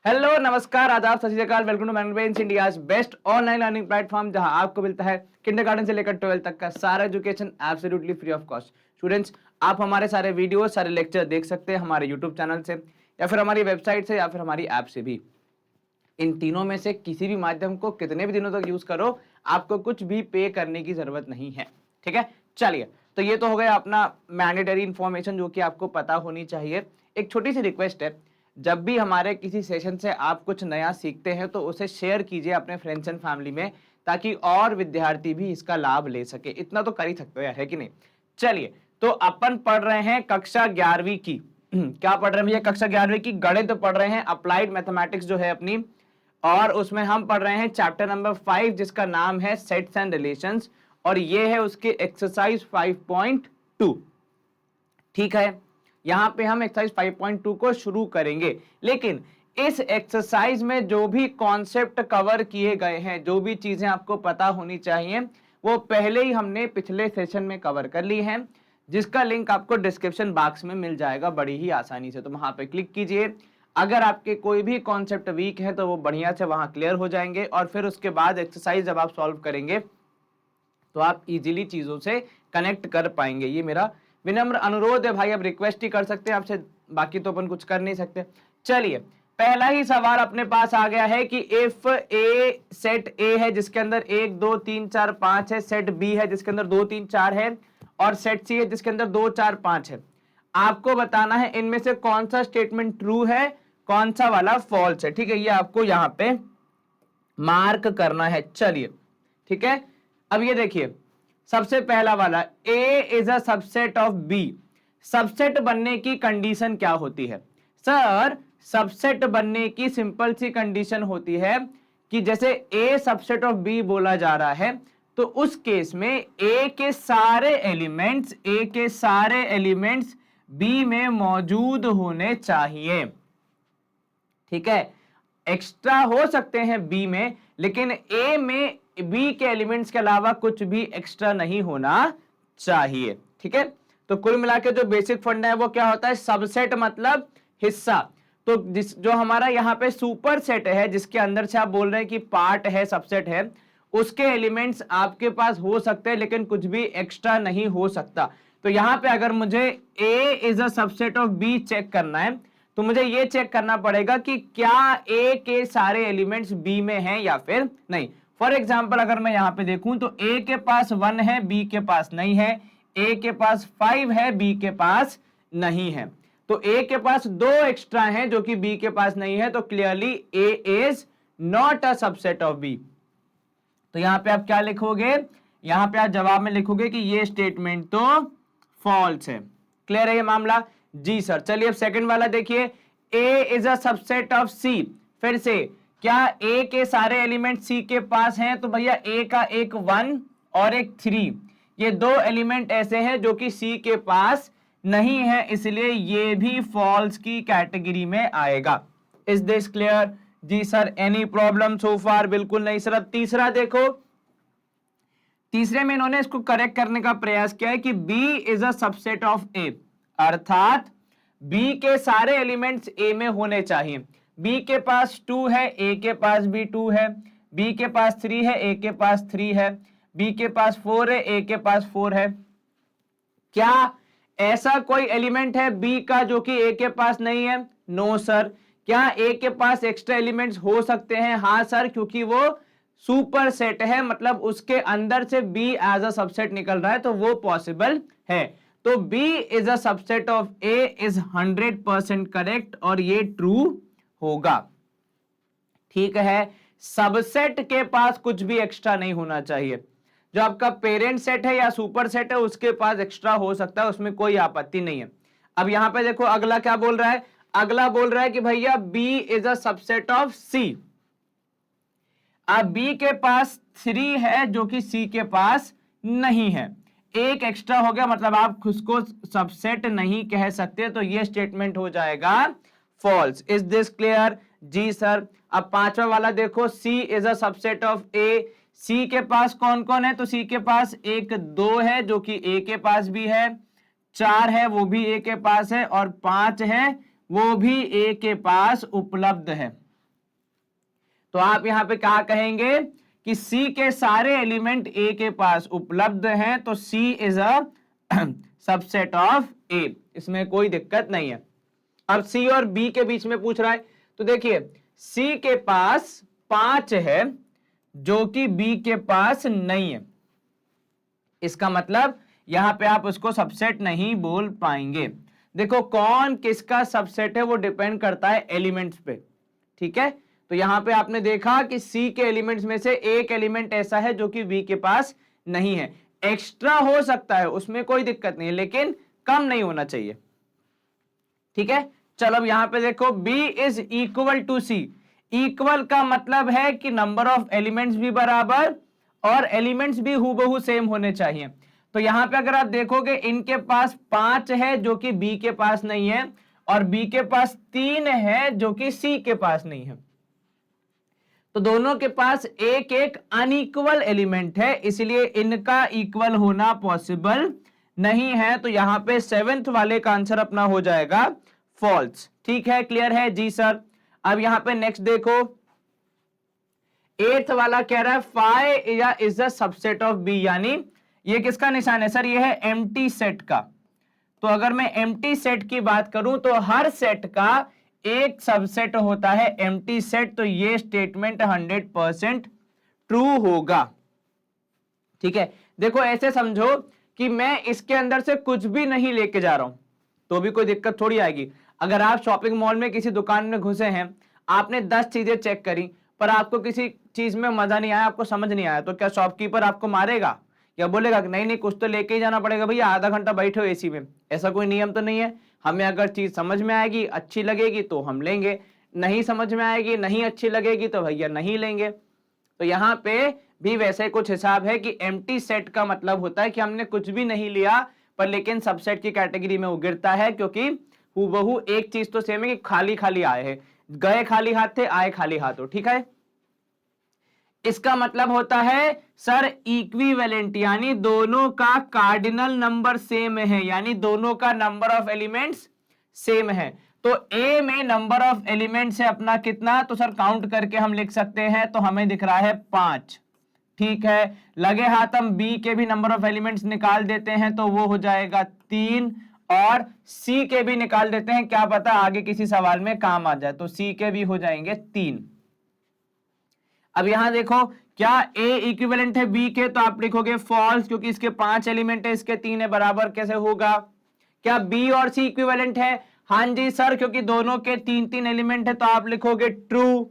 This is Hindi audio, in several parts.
हेलो नमस्कार आदाब सत श्री अकाल। Welcome to management India's best online learning platform, जहां आपको मिलता है किंडरगार्टन से लेकर 12th तक का सारा education absolutely free of cost. Students, आप हमारे सारे वीडियो सारे लेक्चर देख सकते हैं हमारे यूट्यूब चैनल से या फिर हमारी वेबसाइट से या फिर हमारी ऐप से भी। इन तीनों में से किसी भी माध्यम को कितने भी दिनों तक यूज करो, आपको कुछ भी पे करने की जरूरत नहीं है। ठीक है, चलिए, तो ये तो हो गया अपना मैंडेटरी इंफॉर्मेशन जो कि आपको पता होनी चाहिए। एक छोटी सी रिक्वेस्ट है, जब भी हमारे किसी सेशन से आप कुछ नया सीखते हैं तो उसे शेयर कीजिए अपने फ्रेंड्स एंड फैमिली में, ताकि और विद्यार्थी भी इसका लाभ ले सके। इतना तो कर ही सकते हो यार, है कि नहीं। चलिए, तो अपन पढ़ रहे हैं कक्षा 11वीं की क्या पढ़ रहे हैं भैया? कक्षा 11वीं की गणित पढ़ रहे हैं, अप्लाइड मैथमेटिक्स जो है अपनी, और उसमें हम पढ़ रहे हैं चैप्टर नंबर 5 जिसका नाम है सेट्स एंड रिलेशंस, और ये है उसके एक्सरसाइज 5.2। ठीक है, यहां पे हम एक्सरसाइज 5.2 को शुरू करेंगे, लेकिन इस एक्सरसाइज में जो भी कॉन्सेप्ट कवर किए गए हैं, जो भी चीजें आपको पता होनी चाहिए, वो पहले ही हमने पिछले सेशन में कवर कर ली है, जिसका लिंक आपको डिस्क्रिप्शन बॉक्स में मिल जाएगा बड़ी ही आसानी से। तो वहां पे क्लिक कीजिए। अगर आपके कोई भी कॉन्सेप्ट वीक है तो वो बढ़िया से वहां क्लियर हो जाएंगे, और फिर उसके बाद एक्सरसाइज जब आप सॉल्व करेंगे तो आप इजीली चीजों से कनेक्ट कर पाएंगे। ये मेरा विनम्र अनुरोध है भाई। अब रिक्वेस्ट ही कर सकते हैं आपसे, बाकी तो अपन कुछ कर नहीं सकते। चलिए, पहला ही सवाल अपने पास आ गया है कि इफ ए सेट ए है जिसके अंदर 1 2 3 4 5 है, सेट बी है जिसके अंदर 2 3 4 है, और सेट सी है जिसके अंदर 2 4 5 है। आपको बताना है इनमें से कौन सा स्टेटमेंट ट्रू है, कौन सा वाला फॉल्स है। ठीक है, ये आपको यहां पे मार्क करना है। चलिए, ठीक है, अब ये देखिए, सबसे पहला वाला A is a subset of B. Subset बनने की कंडीशन क्या होती है सर? सबसेट बनने की सिंपल सी कंडीशन होती है कि जैसे ए सबसेट ऑफ बी बोला जा रहा है, तो उस केस में ए के सारे एलिमेंट्स बी में मौजूद होने चाहिए। ठीक है, एक्स्ट्रा हो सकते हैं बी में, लेकिन ए में बी के एलिमेंट्स के अलावा कुछ भी एक्स्ट्रा नहीं होना चाहिए। ठीक है, तो कुल मिलाकर जो बेसिक फंडा है वो क्या होता है? सबसेट मतलब हिस्सा। तो जो हमारा यहाँ पे सुपर सेट है, जिसके अंदर से आप बोल रहे हैं कि पार्ट है, सबसेट है, उसके एलिमेंट्स आपके पास हो सकते हैं लेकिन कुछ भी एक्स्ट्रा नहीं हो सकता। तो यहां पे अगर मुझे A is a subset of B check करना है, तो मुझे ये चेक करना पड़ेगा कि क्या ए के सारे एलिमेंट्स बी में हैं या फिर नहीं। फॉर एग्जाम्पल, अगर मैं यहां पे देखूं तो ए के पास 1 है, बी के पास नहीं है, ए के पास 5 है, बी के पास नहीं है, तो ए के पास 2 एक्स्ट्रा हैं जो कि बी के पास नहीं है, तो clearly A is not a subset of B. तो यहां पे आप क्या लिखोगे? यहां पे आप जवाब में लिखोगे कि ये स्टेटमेंट तो फॉल्स है। क्लियर है ये मामला? जी सर। चलिए, अब सेकंड वाला देखिए, ए इज अ सबसेट ऑफ सी। फिर से, क्या ए के सारे एलिमेंट सी के पास हैं? तो भैया ए का एक 1 और एक 3, ये 2 एलिमेंट ऐसे हैं जो कि सी के पास नहीं है, इसलिए ये भी फॉल्स की कैटेगरी में आएगा। Is this clear? जी sir. Any problem so far? बिल्कुल नहीं सर। अब तीसरा देखो, तीसरे में इन्होंने इसको करेक्ट करने का प्रयास किया है कि B is a subset of A, अर्थात B के सारे एलिमेंट्स A में होने चाहिए। B के पास 2 है, A के पास भी 2 है, B के पास 3 है, A के पास 3 है, B के पास 4 है, A के पास 4 है। क्या ऐसा कोई एलिमेंट है B का जो कि A के पास नहीं है? No sir. क्या A के पास एक्स्ट्रा एलिमेंट्स हो सकते हैं? हाँ सर, क्योंकि वो सुपर सेट है, मतलब उसके अंदर से B एज अ सबसेट निकल रहा है, तो वो पॉसिबल है। तो B is a subset of A is 100% correct, और ये ट्रू होगा। ठीक है, सबसेट के पास कुछ भी एक्स्ट्रा नहीं होना चाहिए। जो आपका पेरेंट सेट है या सुपर सेट है उसके पास एक्स्ट्रा हो सकता है, उसमें कोई आपत्ति नहीं है। अब यहां पे देखो, अगला क्या बोल रहा है? अगला बोल रहा है कि भैया B is a subset of C। अब B के पास 3 है जो कि C के पास नहीं है, एक एक्स्ट्रा हो गया, मतलब आप उसको सबसेट नहीं कह सकते, तो ये स्टेटमेंट हो जाएगा फॉल्स। Is this clear? जी सर। अब पांचवा वाला देखो, C is a subset of A। C के पास कौन कौन है? तो C के पास 1 2 है जो कि A के पास भी है, 4 है वो भी A के पास है, और 5 है वो भी A के पास उपलब्ध है। तो आप यहां पे क्या कहेंगे कि सी के सारे एलिमेंट ए के पास उपलब्ध हैं, तो सी इज अ सबसेट ऑफ ए, इसमें कोई दिक्कत नहीं है। अब सी और बी के बीच में पूछ रहा है, तो देखिए सी के पास 5 है जो कि बी के पास नहीं है, इसका मतलब यहां पे आप उसको सबसेट नहीं बोल पाएंगे। देखो कौन किसका सबसेट है वो डिपेंड करता है एलिमेंट्स पे, ठीक है। तो यहां पे आपने देखा कि सी के एलिमेंट्स में से एक एलिमेंट ऐसा है जो कि बी के पास नहीं है, एक्स्ट्रा हो सकता है उसमें कोई दिक्कत नहीं है, लेकिन कम नहीं होना चाहिए, ठीक है। चलो अब यहां पे देखो B is equal to C, equal का मतलब है कि नंबर ऑफ एलिमेंट्स भी बराबर और एलिमेंट्स भी हूबहू सेम होने चाहिए। तो यहां पे अगर आप देखोगे इनके पास 5 है जो कि B के पास नहीं है, और B के पास 3 है जो कि C के पास नहीं है, तो दोनों के पास एक एक अनइक्वल एलिमेंट है, इसलिए इनका इक्वल होना पॉसिबल नहीं है। तो यहां पे 7th वाले का आंसर अपना हो जाएगा फॉल्स, ठीक है, क्लियर है जी सर। अब यहां पे नेक्स्ट देखो 8th वाला कह रहा है phi is the subset of B, यानी ये किसका निशान है सर, ये है एम्प्टी सेट का। तो अगर मैं एम्प्टी सेट की बात करूं तो हर सेट का एक सबसेट होता है एम्प्टी सेट, तो ये स्टेटमेंट 100% ट्रू होगा, ठीक है। देखो ऐसे समझो कि मैं इसके अंदर से कुछ भी नहीं लेके जा रहा हूं तो भी कोई दिक्कत थोड़ी आएगी। अगर आप शॉपिंग मॉल में किसी दुकान में घुसे हैं, आपने 10 चीजें चेक करी पर आपको किसी चीज में मजा नहीं आया, आपको समझ नहीं आया, तो क्या शॉपकीपर आपको मारेगा या बोलेगा कि नहीं नहीं कुछ तो लेके ही जाना पड़ेगा भैया, आधा घंटा बैठे हो एसी में? ऐसा कोई नियम तो नहीं है। हमें अगर चीज समझ में आएगी, अच्छी लगेगी तो हम लेंगे, नहीं समझ में आएगी, नहीं अच्छी लगेगी तो भैया नहीं लेंगे। तो यहाँ पे भी वैसे कुछ हिसाब है कि एम्प्टी सेट का मतलब होता है कि हमने कुछ भी नहीं लिया पर लेकिन सबसेट की कैटेगरी में वो गिरता है, क्योंकि हूबहू एक चीज तो सेम है कि खाली खाली आए हैं, गए खाली हाथ थे आए खाली हाथों, ठीक है। इसका मतलब होता है सर इक्विवेलेंट, यानी दोनों का कार्डिनल नंबर सेम है, यानी दोनों का नंबर ऑफ एलिमेंट्स सेम है। तो ए में नंबर ऑफ एलिमेंट्स है अपना कितना, तो सर काउंट करके हम लिख सकते हैं, तो हमें दिख रहा है 5, ठीक है। लगे हाथ हम बी के भी नंबर ऑफ एलिमेंट्स निकाल देते हैं तो वो हो जाएगा 3, और सी के भी निकाल देते हैं, क्या पता आगे किसी सवाल में काम आ जाए, तो सी के भी हो जाएंगे 3। अब यहां देखो क्या ए इक्विवेलेंट है बी के, तो आप लिखोगे फॉल्स, क्योंकि इसके 5 एलिमेंट है, इसके 3 है, बराबर कैसे होगा। क्या बी और सी इक्विवेलेंट है, हां जी सर, क्योंकि दोनों के 3-3 एलिमेंट है, तो आप लिखोगे ट्रू।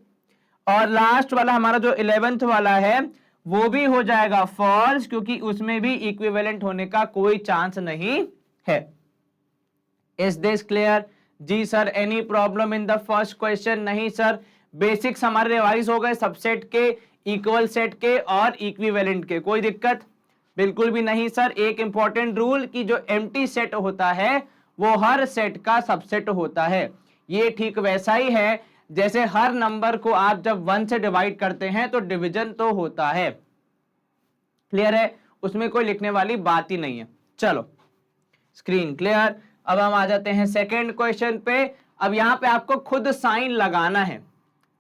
और लास्ट वाला हमारा जो 11th वाला है वो भी हो जाएगा फॉल्स, क्योंकि उसमें भी इक्विवेलेंट होने का कोई चांस नहीं है। इज दिस क्लियर जी sir? Any problem in the first question? नहीं सर, बेसिक्स हमारे रिवाइज हो गए, सबसेट के, इक्वल सेट के और इक्विवेलेंट के, कोई दिक्कत बिल्कुल भी नहीं सर। एक इंपॉर्टेंट रूल कि जो एम्प्टी सेट होता है वो हर सेट का सबसेट होता है। ये ठीक वैसा ही है जैसे हर नंबर को आप जब 1 से डिवाइड करते हैं तो डिवीजन तो होता है, क्लियर है, उसमें कोई लिखने वाली बात ही नहीं है। चलो स्क्रीन क्लियर। अब हम आ जाते हैं सेकेंड क्वेश्चन पे। अब यहां पे आपको खुद साइन लगाना है,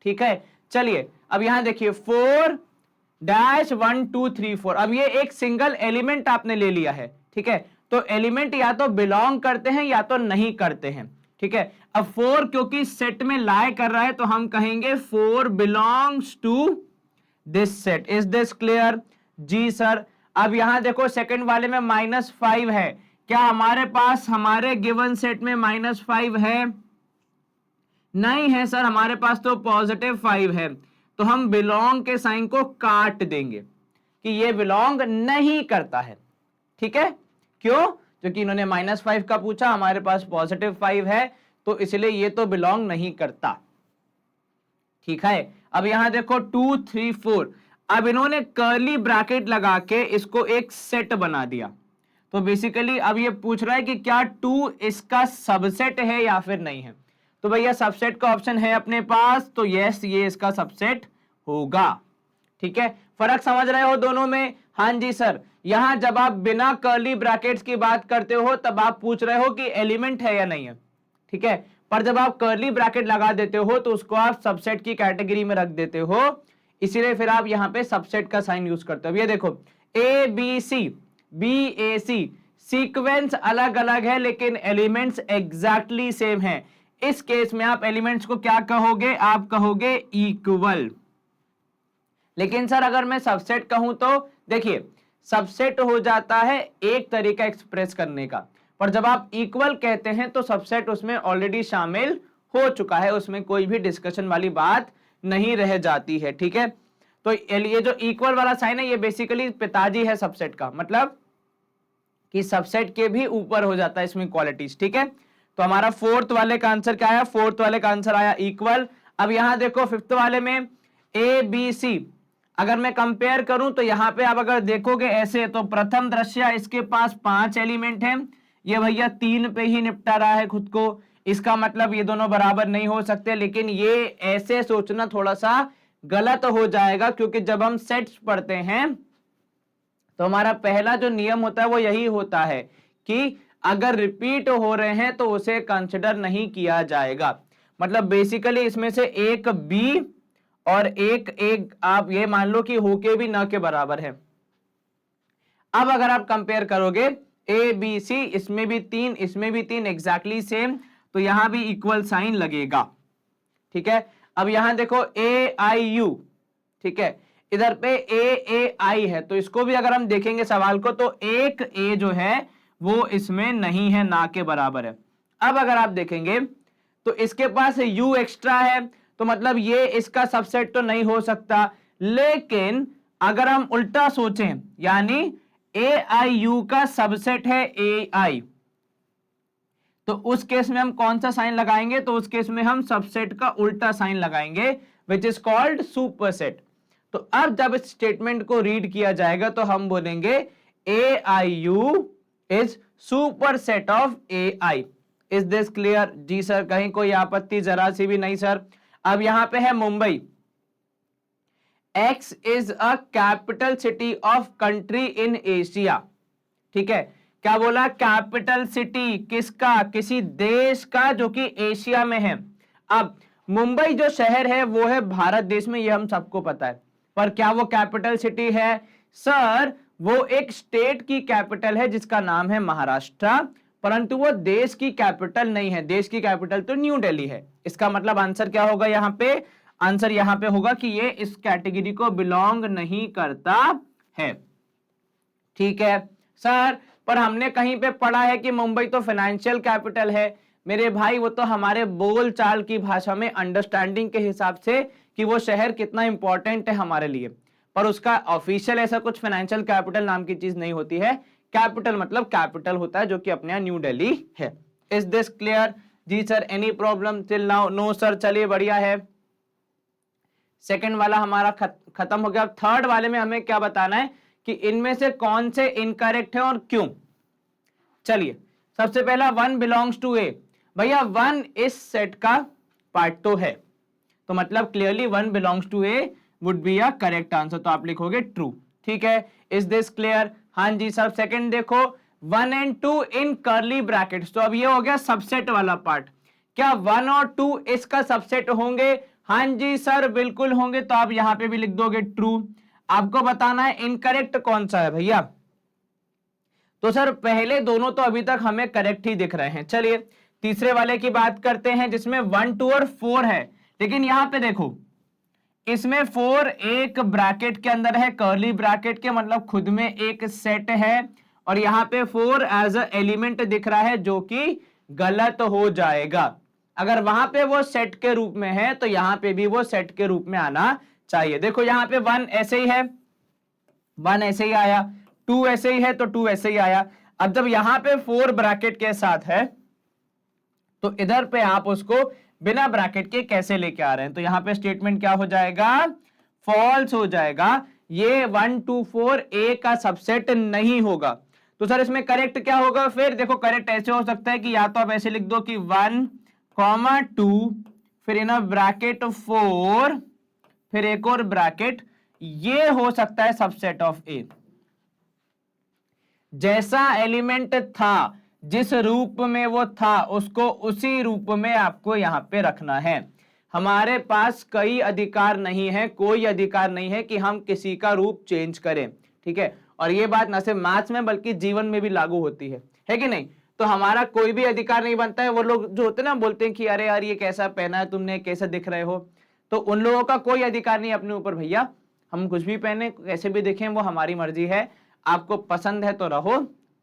ठीक है। चलिए अब यहां देखिए 4-1-2-3-4, अब ये एक सिंगल एलिमेंट आपने ले लिया है, ठीक है। तो एलिमेंट या तो बिलोंग करते हैं या तो नहीं करते हैं, ठीक है। अब 4 क्योंकि सेट में लाई कर रहा है तो हम कहेंगे 4 belongs to this set. Is this clear जी सर? अब यहां देखो सेकंड वाले में -5 है, क्या हमारे पास हमारे गिवन सेट में -5 है? नहीं है सर, हमारे पास तो +5 है, तो हम बिलोंग के साइन को काट देंगे कि ये बिलोंग नहीं करता है, ठीक है। क्यों? क्योंकि इन्होंने -5 का पूछा, हमारे पास +5 है, तो इसलिए ये तो बिलोंग नहीं करता, ठीक है। अब यहां देखो 2 3 4, अब इन्होंने कर्ली ब्रैकेट लगा के इसको एक सेट बना दिया, तो बेसिकली अब ये पूछ रहा है कि क्या 2 इसका सबसेट है या फिर नहीं है। तो भैया सबसेट का ऑप्शन है अपने पास, तो यस ये इसका सबसेट होगा, ठीक है। फर्क समझ रहे हो दोनों में? हाँ जी सर। यहां जब आप बिना कर्ली ब्रैकेट्स की बात करते हो तब आप पूछ रहे हो कि एलिमेंट है या नहीं है, ठीक है। पर जब आप कर्ली ब्रैकेट लगा देते हो तो उसको आप सबसेट की कैटेगरी में रख देते हो, इसीलिए फिर आप यहां पे सबसेट का साइन यूज करते हो। ये देखो A B C, B A C, sequence अलग अलग है लेकिन एलिमेंट्स एग्जैक्टली सेम है। इस केस में आप एलिमेंट्स को क्या कहोगे, आप कहोगे इक्वल। लेकिन सर अगर मैं सबसेट कहूं तो देखिए सबसेट हो जाता है एक तरीका एक्सप्रेस करने का, पर जब आप इक्वल कहते हैं तो सबसेट उसमें ऑलरेडी शामिल हो चुका है, उसमें कोई भी डिस्कशन वाली बात नहीं रह जाती है। ठीक है, तो ये जो इक्वल वाला साइन है ये बेसिकली पिताजी है सबसेट का, मतलब कि सबसेट के भी ऊपर हो जाता है इसमें क्वालिटीज। ठीक है, तो हमारा फोर्थ वाले का आंसर क्या आया, फोर्थ वाले का आंसर आया इक्वल। अब यहां देखो फिफ्थ वाले में ए बी सी, अगर मैं कंपेयर करूं तो यहां पे आप अगर देखोगे ऐसे तो प्रथम दृश्य इसके पास 5 एलिमेंट हैं, ये भैया 3 पे ही निपटा रहा है खुद को, इसका मतलब ये दोनों बराबर नहीं हो सकते। लेकिन ये ऐसे सोचना थोड़ा सा गलत हो जाएगा, क्योंकि जब हम सेट्स पढ़ते हैं तो हमारा पहला जो नियम होता है वो यही होता है कि अगर रिपीट हो रहे हैं तो उसे कंसिडर नहीं किया जाएगा। मतलब बेसिकली इसमें से एक बी और एक आप ये मान लो कि होके भी न के बराबर है। अब अगर आप कंपेयर करोगे ए बी सी, इसमें भी 3 इसमें भी 3 एग्जैक्टली सेम, तो यहां भी इक्वल साइन लगेगा। ठीक है, अब यहां देखो ए आई यू, ठीक है, इधर पे ए आई है, तो इसको भी अगर हम देखेंगे सवाल को तो एक ए जो है वो इसमें नहीं है, ना के बराबर है। अब अगर आप देखेंगे तो इसके पास यू एक्स्ट्रा है, तो मतलब ये इसका सबसेट तो नहीं हो सकता। लेकिन अगर हम उल्टा सोचें, यानी ए आई यू का सबसेट है ए आई, तो उस केस में हम कौन सा साइन लगाएंगे, तो उस केस में हम सबसेट का उल्टा साइन लगाएंगे, विच इज कॉल्ड सुपरसेट। तो अब जब इस स्टेटमेंट को रीड किया जाएगा तो हम बोलेंगे A I U is superset of A I. Is this clear? जी सर, कहीं कोई आपत्ति जरा सी भी नहीं सर। अब यहां पे है Mumbai, X is a capital city of country in Asia. ठीक है, क्या बोला, कैपिटल सिटी किसका, किसी देश का जो कि एशिया में है। अब मुंबई जो शहर है वो है भारत देश में, ये हम सबको पता है, पर क्या वो कैपिटल सिटी है? सर वो एक स्टेट की कैपिटल है जिसका नाम है महाराष्ट्र, परंतु वो देश की कैपिटल नहीं है। देश की कैपिटल तो न्यू दिल्ली है। इसका मतलब आंसर क्या होगा यहां पे, आंसर यहां पे होगा कि ये इस कैटेगरी को बिलोंग नहीं करता है। ठीक है सर, पर हमने कहीं पे पढ़ा है कि मुंबई तो फाइनेंशियल कैपिटल है। मेरे भाई वो तो हमारे बोल चाल की भाषा में अंडरस्टैंडिंग के हिसाब से कि वो शहर कितना इंपॉर्टेंट है हमारे लिए, पर उसका ऑफिशियल ऐसा कुछ फाइनेंशियल कैपिटल नाम की चीज नहीं होती है। कैपिटल मतलब कैपिटल होता है, जो कि अपने यहाँ न्यू दिल्ली है। Is this clear? जी sir, any problem till now? No sir, चलिए बढ़िया है। सेकंड वाला हमारा खत्म हो गया। थर्ड वाले में हमें क्या बताना है कि इनमें से कौन से इनकरेक्ट है और क्यों। चलिए, सबसे पहला 1 बिलोंग्स टू ए। भैया 1 इस सेट का पार्ट तो है, तो मतलब clearly 1 belongs to A would be a correct answer, तो आप लिखोगे ट्रू। ठीक है, इज दिस क्लियर? हाँ जी सर। सेकंड देखो 1 and 2 इन कर्ली ब्रैकेट्स, तो अब ये हो गया सबसेट वाला पार्ट। क्या 1 और 2 इसका सबसेट होंगे? हाँ जी सर, बिल्कुल होंगे, तो आप यहां पे भी लिख दोगे ट्रू। आपको बताना है इनकरेक्ट कौन सा है भैया। तो सर पहले दोनों तो अभी तक हमें करेक्ट ही दिख रहे हैं। चलिए तीसरे वाले की बात करते हैं जिसमें 1, 2 और 4 है। लेकिन यहां पे देखो इसमें 4 एक ब्रैकेट के अंदर है, कर्ली ब्रैकेट के, मतलब खुद में एक सेट है, और यहां पे 4 एज अ एलिमेंट दिख रहा है, जो कि गलत हो जाएगा। अगर वहां पे वो सेट के रूप में है तो यहां पे भी वो सेट के रूप में आना चाहिए। देखो यहां पे 1 ऐसे ही है, 1 ऐसे ही आया, 2 ऐसे ही है तो 2 ऐसे ही आया। अब जब यहां पे 4 ब्रैकेट के साथ है तो इधर पे आप उसको बिना ब्रैकेट के कैसे लेके आ रहे हैं, तो यहां पे स्टेटमेंट क्या हो जाएगा, फॉल्स हो जाएगा। ये 1, 2, 4 ए का सबसेट नहीं होगा। तो सर इसमें करेक्ट क्या होगा? फिर देखो करेक्ट ऐसे हो सकता है कि या तो आप ऐसे लिख दो कि 1, 2 फिर इन ब्रैकेट 4 फिर एक और ब्रैकेट, ये हो सकता है सबसेट ऑफ ए। जैसा एलिमेंट था जिस रूप में वो था उसको उसी रूप में आपको यहाँ पे रखना है। हमारे पास कई अधिकार नहीं है, कोई अधिकार नहीं है कि हम किसी का रूप चेंज करें, ठीक है। और ये बात न सिर्फ मैथ्स में बल्कि जीवन में भी लागू होती है कि नहीं। तो हमारा कोई भी अधिकार नहीं बनता है। वो लोग जो होते हैं ना बोलते हैं कि अरे यार ये कैसा पहना है तुमने, कैसे दिख रहे हो, तो उन लोगों का कोई अधिकार नहीं अपने ऊपर भैया। हम कुछ भी पहने कैसे भी दिखें वो हमारी मर्जी है। आपको पसंद है तो रहो,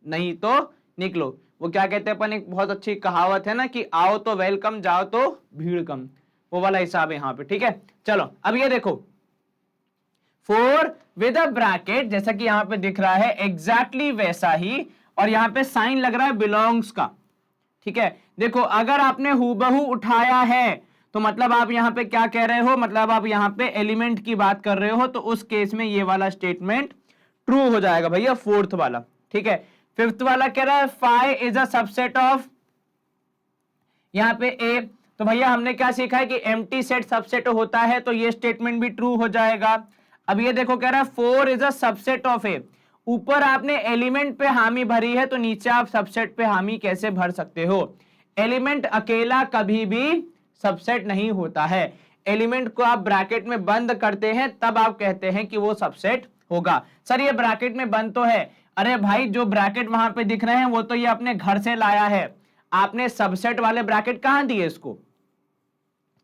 नहीं तो निकलो। वो क्या कहते हैं अपन, एक बहुत अच्छी कहावत है ना कि आओ तो वेलकम, जाओ तो भीड़ कम, वो वाला हिसाब है यहाँ पे, ठीक है। चलो अब ये देखो 4 विद अ ब्रैकेट, जैसा कि यहाँ पे दिख रहा है एग्जैक्टली वैसा ही, और यहाँ पे साइन लग रहा है बिलोंग्स का, ठीक है। देखो अगर आपने हूबहू उठाया है तो मतलब आप यहाँ पे क्या कह रहे हो, मतलब आप यहाँ पे एलिमेंट की बात कर रहे हो, तो उस केस में ये वाला स्टेटमेंट ट्रू हो जाएगा भैया, 4th वाला, ठीक है। 5th वाला कह रहा है phi is a subset of, यहाँ पे ए, तो भैया हमने क्या सीखा है कि एम्प्टी सेट सबसेट होता है, तो ये स्टेटमेंट भी ट्रू हो जाएगा। अब ये देखो कह रहा है 4 इज अ सबसेट ऑफ ए, ऊपर आपने एलिमेंट पे हामी भरी है तो नीचे आप सबसेट पे हामी कैसे भर सकते हो। एलिमेंट अकेला कभी भी सबसेट नहीं होता है, एलिमेंट को आप ब्रैकेट में बंद करते हैं तब आप कहते हैं कि वो सबसेट होगा। सर ये ब्रैकेट में बंद तो है, अरे भाई जो ब्रैकेट वहां पे दिख रहे हैं वो तो ये अपने घर से लाया है, आपने सबसेट वाले ब्रैकेट कहां दिए इसको,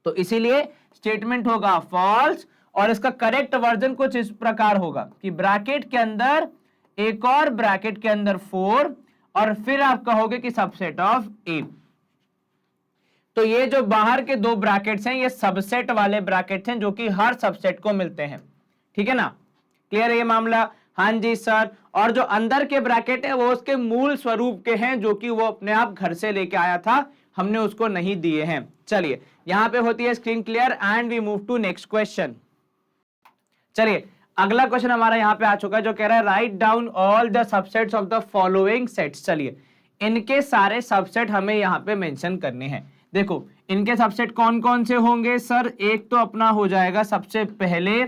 तो इसीलिए स्टेटमेंट होगा फॉल्स। और इसका करेक्ट वर्जन कुछ इस प्रकार होगा कि ब्रैकेट के अंदर एक और ब्रैकेट के अंदर 4 और फिर आप कहोगे कि सबसेट ऑफ ए। तो ये जो बाहर के 2 ब्रैकेट्स हैं ये सबसेट वाले ब्रैकेट्स हैं जो कि हर सबसेट को मिलते हैं, ठीक है ना। क्लियर है ये मामला? हाँ जी सर। और जो अंदर के ब्रैकेट है वो उसके मूल स्वरूप के हैं जो कि वो अपने आप घर से लेके आया था, हमने उसको नहीं दिए हैं। चलिए यहां पे होती है screen clear and we move to next question. चलिए अगला क्वेश्चन हमारा यहाँ पे आ चुका है जो कह रहा है write down all the subsets of the following sets. चलिए इनके सारे सबसेट हमें यहाँ पे मेंशन करने हैं। देखो इनके सबसेट कौन कौन से होंगे सर, एक तो अपना हो जाएगा सबसे पहले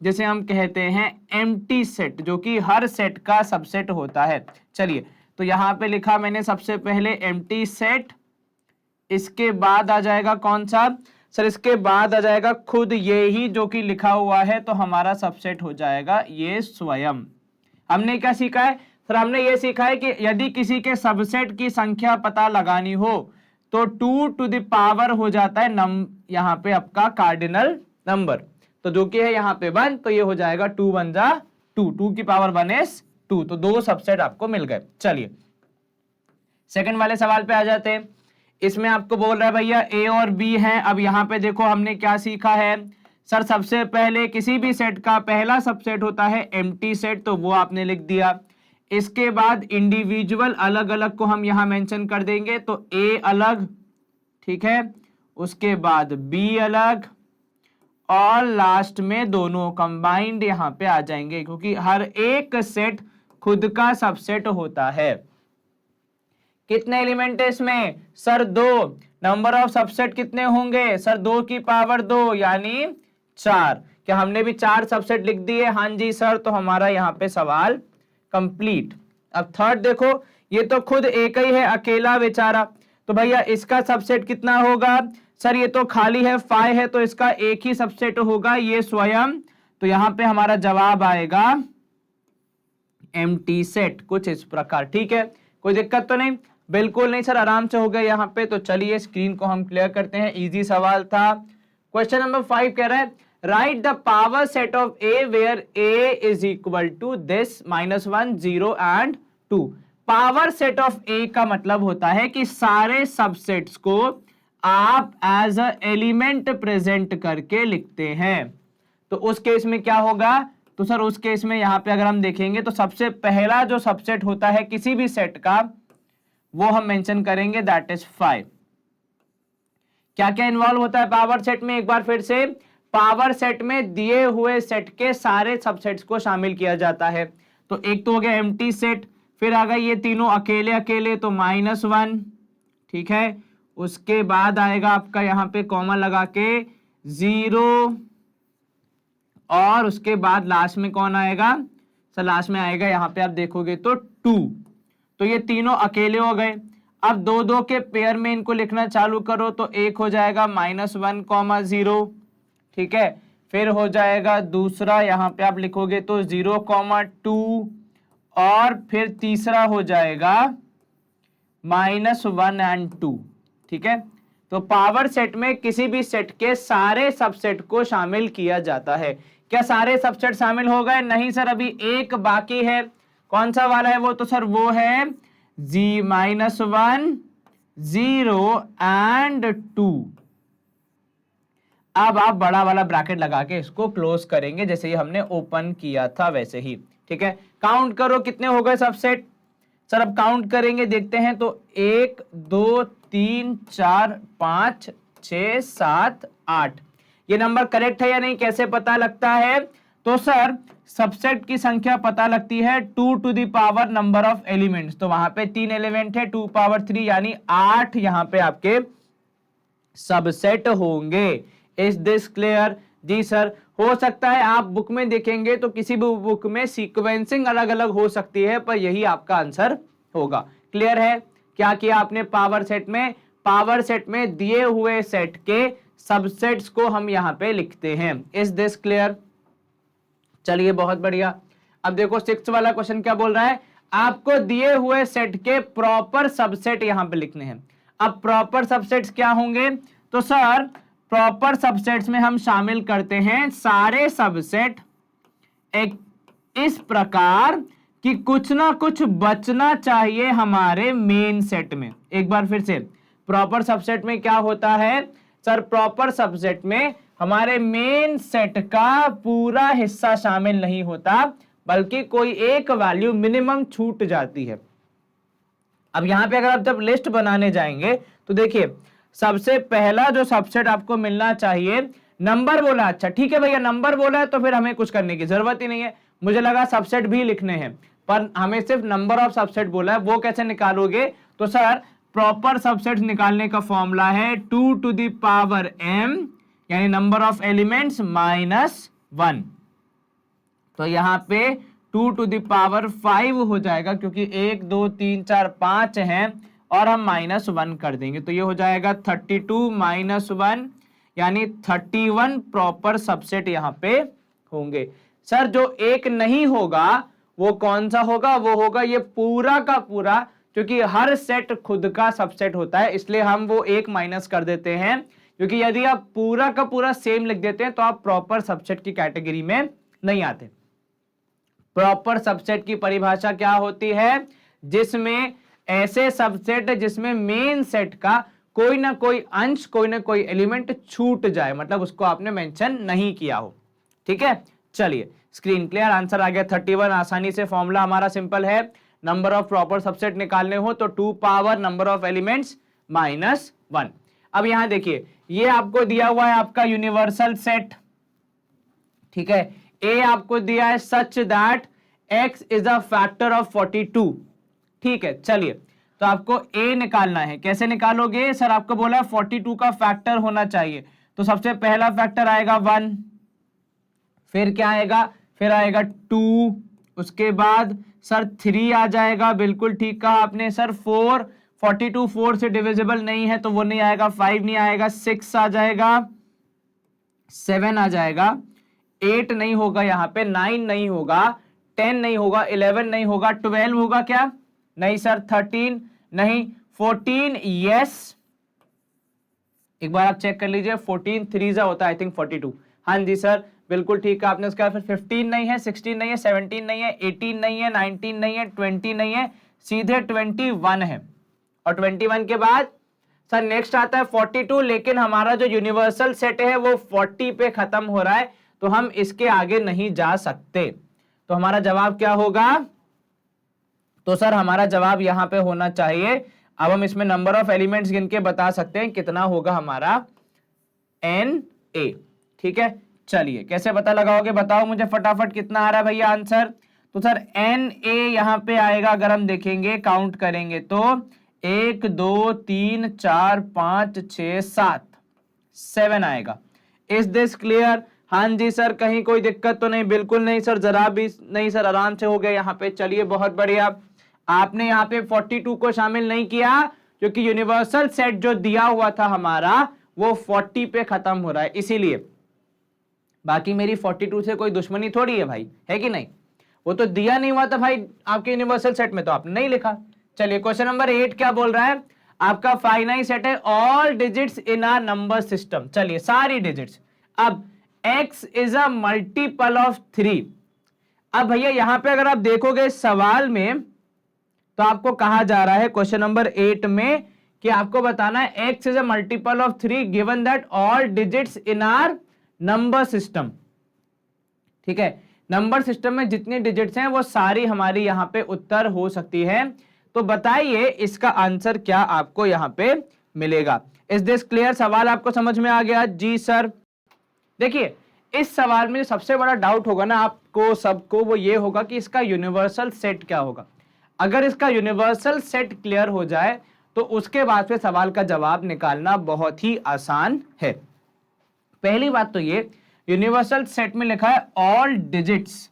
जिसे हम कहते हैं एम्प्टी सेट, जो कि हर सेट का सबसेट होता है। चलिए तो यहाँ पे लिखा मैंने सबसे पहले एम्प्टी सेट, इसके बाद आ जाएगा कौन सा सर, इसके बाद आ जाएगा खुद ये ही जो कि लिखा हुआ है, तो हमारा सबसेट हो जाएगा ये स्वयं। हमने क्या सीखा है सर, हमने ये सीखा है कि यदि किसी के सबसेट की संख्या पता लगानी हो तो 2 टू द पावर हो जाता है यहाँ पे आपका कार्डिनल नंबर, तो जो कि है यहाँ पे 1, तो ये हो जाएगा 2 1 जा 2, 2 की पावर 1 is 2, तो 2 सबसेट आपको मिल गए। चलिए सेकंड वाले सवाल पे आ जाते हैं। इसमें आपको बोल रहा है भैया ए और बी हैं। अब यहाँ पे देखो हमने क्या सीखा है सर, सबसे पहले किसी भी सेट का पहला सबसेट होता है एम्प्टी सेट, तो वो आपने लिख दिया। इसके बाद इंडिविजुअल अलग अलग को हम यहाँ मेंशन कर देंगे, तो ए अलग, ठीक है, उसके बाद बी अलग, और लास्ट में दोनों कंबाइंड यहाँ पे आ जाएंगे, क्योंकि हर एक सेट खुद का सबसेट होता है। कितने एलिमेंट है इसमें सर, 2। नंबर ऑफ सबसेट कितने होंगे सर, 2 की पावर 2 यानी 4। क्या हमने भी 4 सबसेट लिख दिए? हाँ जी सर, तो हमारा यहाँ पे सवाल कंप्लीट। अब थर्ड देखो, ये तो खुद एक ही है अकेला बेचारा, तो भैया इसका सबसेट कितना होगा सर, ये तो खाली है 5 है, तो इसका एक ही सबसेट होगा ये स्वयं, तो यहाँ पे हमारा जवाब आएगा एम्प्टी सेट, कुछ इस प्रकार। ठीक है, कोई दिक्कत तो नहीं? बिल्कुल नहीं सर, आराम से हो गया यहाँ पे। तो चलिए स्क्रीन को हम क्लियर करते हैं, इजी सवाल था। क्वेश्चन नंबर 5 कह रहा है right the power set of A where A is equal to this -1 0 and 2। Power set of A का मतलब होता है कि सारे सबसेट्स को आप एज अ एलिमेंट प्रेजेंट करके लिखते हैं। तो उस केस में क्या होगा, तो सर उस केस में यहां पे अगर हम देखेंगे तो सबसे पहला जो सबसेट होता है किसी भी सेट का वो हम मेंशन करेंगे, दैट इज 5। क्या क्या इन्वॉल्व होता है पावर सेट में, एक बार फिर से, पावर सेट में दिए हुए सेट के सारे सबसेट्स को शामिल किया जाता है। तो एक तो हो गया एम्प्टी सेट, फिर आ गए ये तीनों अकेले अकेले, तो -1, ठीक है। उसके बाद आएगा आपका यहां पे कॉमा लगा के 0, और उसके बाद लास्ट में कौन आएगा सर, लास्ट में आएगा यहां पे आप देखोगे तो 2। तो ये तीनों अकेले हो गए। अब दो दो के पेयर में इनको लिखना चालू करो तो एक हो जाएगा -1, 0, ठीक है। फिर हो जाएगा दूसरा, यहां पे आप लिखोगे तो 0, 2, और फिर तीसरा हो जाएगा -1 और 2, ठीक है। तो पावर सेट में किसी भी सेट के सारे सबसेट को शामिल किया जाता है। क्या सारे सबसेट शामिल हो गए? नहीं सर, अभी एक बाकी है। कौन सा वाला है वो? तो सर वो है -1, 0 एंड 2। अब आप बड़ा वाला ब्रैकेट लगा के इसको क्लोज करेंगे, जैसे ही हमने ओपन किया था वैसे ही, ठीक है। काउंट करो कितने हो गए सबसेट। सर अब काउंट करेंगे, देखते हैं। तो 1, 2, 3, 4, 5, 6, 7, 8। ये नंबर करेक्ट है या नहीं, कैसे पता लगता है? तो सर सबसेट की संख्या पता लगती है 2 to the power number of elements. तो वहां पे 3 एलिमेंट है, 2 पावर 3 यानी 8 यहां पे आपके सबसेट होंगे। Is this clear? जी सर। हो सकता है आप बुक में देखेंगे तो किसी भी बुक में सीक्वेंसिंग अलग अलग हो सकती है, पर यही आपका आंसर होगा। क्लियर है? क्या किया आपने पावर सेट में? पावर सेट में दिए हुए सेट के सबसेट्स को हम यहां पे लिखते हैं। Is this clear? चलिए बहुत बढ़िया। अब देखो 6 वाला क्वेश्चन क्या बोल रहा है, आपको दिए हुए सेट के प्रॉपर सबसेट यहां पे लिखने हैं। अब प्रॉपर सबसेट्स क्या होंगे? तो सर प्रॉपर सबसेट्स में हम शामिल करते हैं सारे सबसेट एक इस प्रकार कि कुछ ना कुछ बचना चाहिए हमारे मेन सेट में। एक बार फिर से, प्रॉपर सबसेट में क्या होता है? सर प्रॉपर सबसेट में हमारे मेन सेट का पूरा हिस्सा शामिल नहीं होता, बल्कि कोई एक वैल्यू मिनिमम छूट जाती है। अब यहां पे अगर आप जब लिस्ट बनाने जाएंगे तो देखिए, सबसे पहला जो सबसेट आपको मिलना चाहिए, नंबर बोला। अच्छा ठीक है भैया, नंबर बोला है तो फिर हमें कुछ करने की जरूरत ही नहीं है। मुझे लगा सबसेट भी लिखने हैं, पर हमें सिर्फ नंबर ऑफ सबसेट बोला है। वो कैसे निकालोगे? तो सर प्रॉपर सबसेट निकालने का फॉर्मूला है 2 टू द पावर m, यानी नंबर ऑफ एलिमेंट्स -1। तो यहां पे 2 टू द पावर 5 हो जाएगा, क्योंकि 1, 2, 3, 4, 5 हैं और हम -1 कर देंगे। तो ये हो जाएगा 32 -1, यानी 31 प्रॉपर सबसेट यहां पे होंगे। सर जो एक नहीं होगा वो कौन सा होगा? वो होगा ये पूरा का पूरा, क्योंकि हर सेट खुद का सबसेट होता है, इसलिए हम वो एक माइनस कर देते हैं। क्योंकि यदि आप पूरा का पूरा सेम लिख देते हैं तो आप प्रॉपर सबसेट की कैटेगरी में नहीं आते। प्रॉपर सबसेट की परिभाषा क्या होती है? जिसमें ऐसे सबसेट जिसमें मेन सेट का कोई ना कोई अंश, कोई ना कोई एलिमेंट छूट जाए, मतलब उसको आपने मेंशन नहीं किया हो। ठीक है, चलिए स्क्रीन क्लियर, आंसर आ गया 31। आसानी से फॉर्मूला हमारा सिंपल है, नंबर ऑफ प्रॉपर सबसेट निकालने हो तो 2 पावर नंबर ऑफ एलिमेंट्स -1। अब यहां देखिए, ये आपको दिया हुआ है आपका यूनिवर्सल सेट, ठीक है। ए आपको दिया है सच that x is a factor of 42, ठीक है। चलिए, तो आपको ए निकालना है। कैसे निकालोगे? सर आपको बोला 42 का फैक्टर होना चाहिए, तो सबसे पहला फैक्टर आएगा 1, फिर क्या आएगा? फिर आएगा 2, उसके बाद सर 3 आ जाएगा, बिल्कुल ठीक कहा आपने सर। 4, 42 4 से डिविजिबल नहीं है तो वो नहीं आएगा। 5 नहीं आएगा, 6 आ जाएगा, 7 आ जाएगा, 8 नहीं होगा यहाँ पे, 9 नहीं होगा, 10 नहीं होगा, 11 नहीं होगा, 12 होगा क्या? नहीं सर। 13 नहीं, 14 यस, एक बार आप चेक कर लीजिए। 14 3 होता है आई थिंक 42। हाँ जी सर, बिल्कुल ठीक है आपने। उसका फिर 15 नहीं है, 16 नहीं है, 17 नहीं है, 18 नहीं है, 19 नहीं है, 20 नहीं है, सीधे 21 है। और 21 के बाद सर नेक्स्ट आता है 42, लेकिन हमारा जो यूनिवर्सल सेट है वो 40 पे खत्म हो रहा है, तो हम इसके आगे नहीं जा सकते। तो हमारा जवाब क्या होगा? तो सर हमारा जवाब यहां पे होना चाहिए, अब हम इसमें नंबर ऑफ एलिमेंट्स गिन के बता सकते हैं कितना होगा हमारा Na। ठीक है, चलिए कैसे पता लगाओगे बताओ मुझे फटाफट, कितना आ रहा है भैया आंसर? तो सर Na यहां पे आएगा, अगर हम देखेंगे काउंट करेंगे तो 1 2 3 4 5 6 7 7 आएगा। Is this clear? हाँ जी सर, कहीं कोई दिक्कत तो नहीं? बिल्कुल नहीं सर, जरा भी नहीं सर, आराम से हो गया यहाँ पे। चलिए बहुत बढ़िया, आपने यहाँ पे 42 को शामिल नहीं किया क्योंकि यूनिवर्सल सेट जो दिया हुआ था हमारा वो 40 पे खत्म हो रहा है, इसीलिए। बाकी मेरी 42 से कोई दुश्मनी थोड़ी है भाई, है कि नहीं? वो तो दिया नहीं हुआ था भाई आपके यूनिवर्सल सेट में, तो आपने नहीं लिखा। चलिए क्वेश्चन नंबर 8 क्या बोल रहा है, आपका फाइनाइट सेट है all digits in a number system. चलिए सारी डिजिट्स। अब x is a multiple of 3। अब भैया यहां पे अगर आप देखोगे सवाल में, तो आपको कहा जा रहा है क्वेश्चन नंबर 8 में कि आपको बताना है x is a multiple of 3 given that all digits in are number system. ठीक है, नंबर सिस्टम में जितनी डिजिट्स हैं वो सारी हमारी यहां पे उत्तर हो सकती है। तो बताइए इसका आंसर क्या आपको यहां पे मिलेगा। Is this clear? सवाल आपको समझ में आ गया? जी सर। देखिए इस सवाल में सबसे बड़ा डाउट होगा ना आपको सबको, वो ये होगा कि इसका यूनिवर्सल सेट क्या होगा। अगर इसका यूनिवर्सल सेट क्लियर हो जाए तो उसके बाद फिर सवाल का जवाब निकालना बहुत ही आसान है। पहली बात तो ये यूनिवर्सल सेट में लिखा है ऑल डिजिट्स,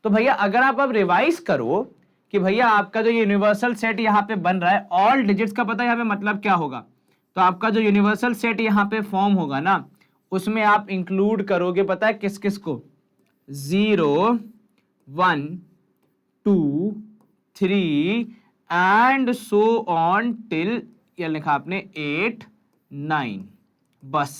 तो भैया अगर आप अब रिवाइज करो कि भैया आपका जो यूनिवर्सल सेट यहां पे बन रहा है ऑल डिजिट्स का, पता है यहां पे मतलब क्या होगा? तो आपका जो यूनिवर्सल सेट यहां पे फॉर्म होगा ना, उसमें आप इंक्लूड करोगे पता है किस किस को? 0 1 2 3 एंड सो ऑन टिल, क्या लिखा आपने, 8 9। बस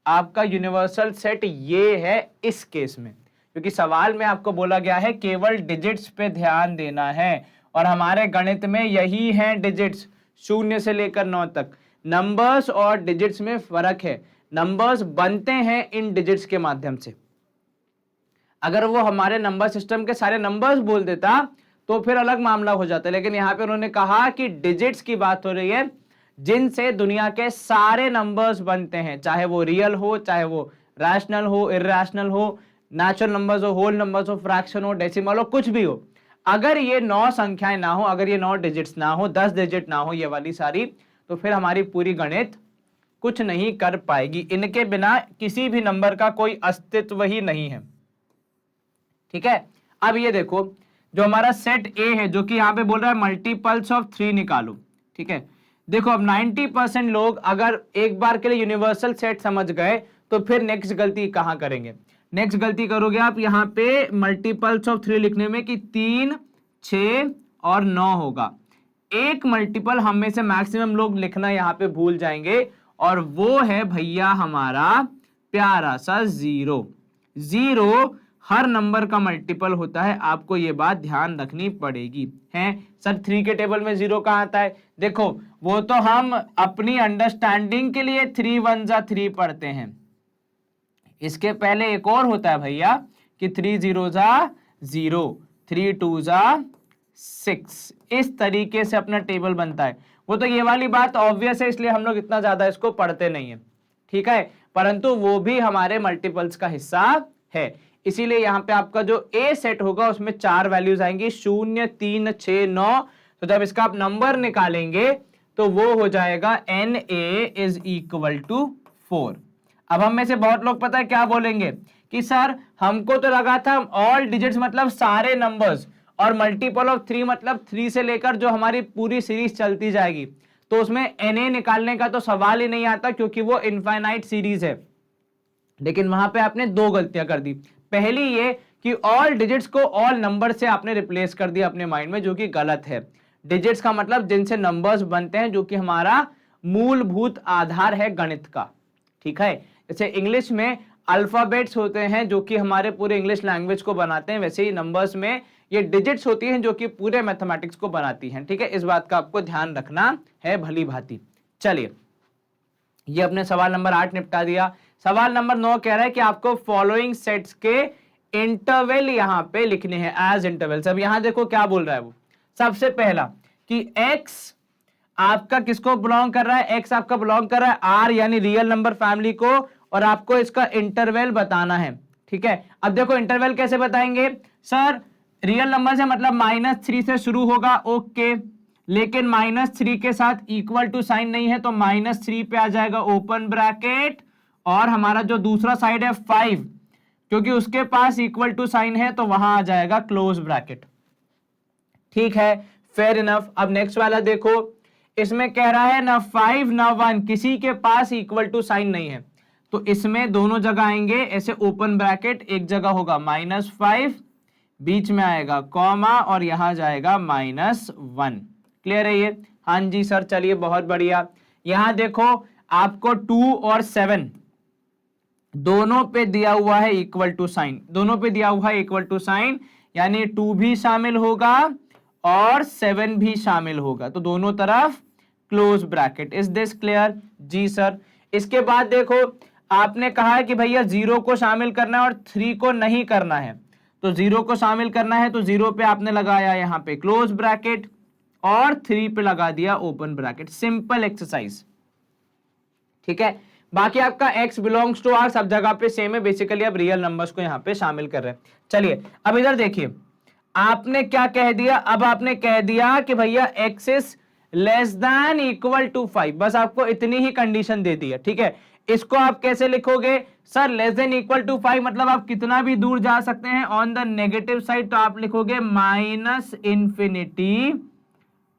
आपका यूनिवर्सल सेट ये है इस केस में, क्योंकि सवाल में आपको बोला गया है केवल डिजिट्स पे ध्यान देना है, और हमारे गणित में यही है डिजिट्स 0 से लेकर 9 तक। नंबर्स और डिजिट्स में फर्क है, नंबर्स बनते हैं इन डिजिट्स के माध्यम से। अगर वो हमारे नंबर सिस्टम के सारे नंबर्स बोल देता तो फिर अलग मामला हो जाता, लेकिन यहां पे उन्होंने कहा कि डिजिट्स की बात हो रही है जिनसे दुनिया के सारे नंबर्स बनते हैं, चाहे वो रियल हो, चाहे वो रैशनल हो, इरैशनल हो, नेचुरल नंबर्स हो, होल नंबर्स हो, फ्रैक्शन हो, डेसिमल हो, कुछ भी हो। अगर ये 9 संख्याएं ना हो, अगर ये 9 डिजिट्स ना हो, 10 डिजिट ना हो, ये वाली सारी, तो फिर हमारी पूरी गणित कुछ नहीं कर पाएगी। इनके बिना किसी भी नंबर का कोई अस्तित्व ही नहीं है। ठीक है, अब ये देखो जो हमारा सेट ए है, जो कि यहां पे बोल रहा है मल्टीपल्स ऑफ 3 निकालो। ठीक है, देखो अब 90% लोग अगर एक बार के लिए यूनिवर्सल सेट समझ गए तो फिर नेक्स्ट गलती कहां करेंगे? नेक्स्ट गलती करोगे आप यहां पे मल्टीपल्स ऑफ 3 लिखने में कि 3 6 और 9 होगा। एक मल्टीपल हम में से मैक्सिमम लोग लिखना यहां पे भूल जाएंगे, और वो है भैया हमारा प्यारा सा 0। 0 हर नंबर का मल्टीपल होता है, आपको ये बात ध्यान रखनी पड़ेगी। है सर 3 के टेबल में 0 कहां आता है? देखो वो तो हम अपनी अंडरस्टैंडिंग के लिए 3 1 जा 3 पढ़ते हैं, इसके पहले एक और होता है भैया कि 3 0 जा 0, 3 2 जा 6, इस तरीके से अपना टेबल बनता है। वो तो ये वाली बात ऑब्वियस है, इसलिए हम लोग इतना ज्यादा इसको पढ़ते नहीं है। ठीक है, परंतु वो भी हमारे मल्टीपल्स का हिस्सा है, इसीलिए यहां पे आपका जो ए सेट होगा उसमें 4 वैल्यूज आएंगी, 0 3 6 9। तो जब इसका आप नंबर निकालेंगे तो वो हो जाएगा NA इज इक्वल टू 4। अब हम में से बहुत लोग पता है क्या बोलेंगे कि सर हमको तो लगा था ऑल डिजिट्स मतलब सारे नंबर्स, और मल्टीपल ऑफ 3 मतलब 3 से लेकर जो हमारी पूरी सीरीज चलती जाएगी, तो उसमें NA निकालने का तो सवाल ही नहीं आता क्योंकि वो इनफाइनाइट सीरीज है। लेकिन वहां पे आपने 2 गलतियां कर दी। पहली ये कि ऑल डिजिट्स को ऑल नंबर से आपने रिप्लेस कर दिया अपने माइंड में, जो कि गलत है। डिजिट्स का मतलब जिनसे नंबर्स बनते हैं, जो कि हमारा मूलभूत आधार है गणित का। ठीक है, जैसे इंग्लिश में अल्फाबेट्स होते हैं जो कि हमारे पूरे इंग्लिश लैंग्वेज को बनाते हैं, वैसे ही नंबर्स में ये डिजिट्स होती हैं जो कि पूरे मैथमेटिक्स को बनाती हैं। ठीक है, इस बात का आपको ध्यान रखना है भली भांति। चलिए ये अपने सवाल नंबर 8 निपटा दिया। सवाल नंबर 9 कह रहा है कि आपको फॉलोइंग सेट्स के इंटरवल यहां पे लिखने हैं एज इंटरवल्स। अब यहां देखो क्या बोल रहा है वो, सबसे पहला कि x आपका किसको बिलोंग कर रहा है? x आपका बिलोंग कर रहा है r यानी रियल नंबर फैमिली को, और आपको इसका इंटरवल बताना है। ठीक है, अब देखो इंटरवल कैसे बताएंगे? सर रियल नंबर से मतलब -3 से शुरू होगा, ओके, लेकिन -3 के साथ इक्वल टू साइन नहीं है, तो -3 पे आ जाएगा ओपन ब्रैकेट, और हमारा जो दूसरा साइड है 5, क्योंकि उसके पास इक्वल टू साइन है तो वहां आ जाएगा क्लोज ब्रैकेट। ठीक है, फेयर इनफ। अब नेक्स्ट वाला देखो, इसमें कह रहा है ना 5 ना 1, किसी के पास इक्वल टू साइन नहीं है, तो इसमें दोनों जगह आएंगे ऐसे ओपन ब्रैकेट, एक जगह होगा -5, बीच में आएगा कॉमा और यहां जाएगा -1। क्लियर है ये? हाँ जी सर, चलिए बहुत बढ़िया। यहां देखो आपको 2 और 7 दोनों पे दिया हुआ है इक्वल टू साइन, दोनों पे दिया हुआ है इक्वल टू साइन, यानी 2 भी शामिल होगा और 7 भी शामिल होगा, तो दोनों तरफ close bracket. Is this clear? जी सर। इसके बाद देखो आपने कहा है कि भैया 0 को शामिल करना है और 3 को नहीं करना है, तो 0 को शामिल करना है तो 0 पे आपने लगाया यहां पे क्लोज ब्रैकेट और 3 पे लगा दिया ओपन ब्रैकेट। सिंपल एक्सरसाइज, ठीक है। बाकी आपका x बिलोंग्स टू r सब जगह पे सेम है, बेसिकली आप रियल नंबर्स को यहां पे शामिल कर रहे हैं। चलिए अब इधर देखिए, आपने क्या कह दिया, अब आपने कह दिया कि भैया x is less than equal to 5, बस आपको इतनी ही कंडीशन दे दी है, ठीक है। इसको आप कैसे लिखोगे sir? Less than equal to 5 मतलब आप कितना भी दूर जा सकते हैं ऑन द नेगेटिव साइड, तो आप लिखोगे -∞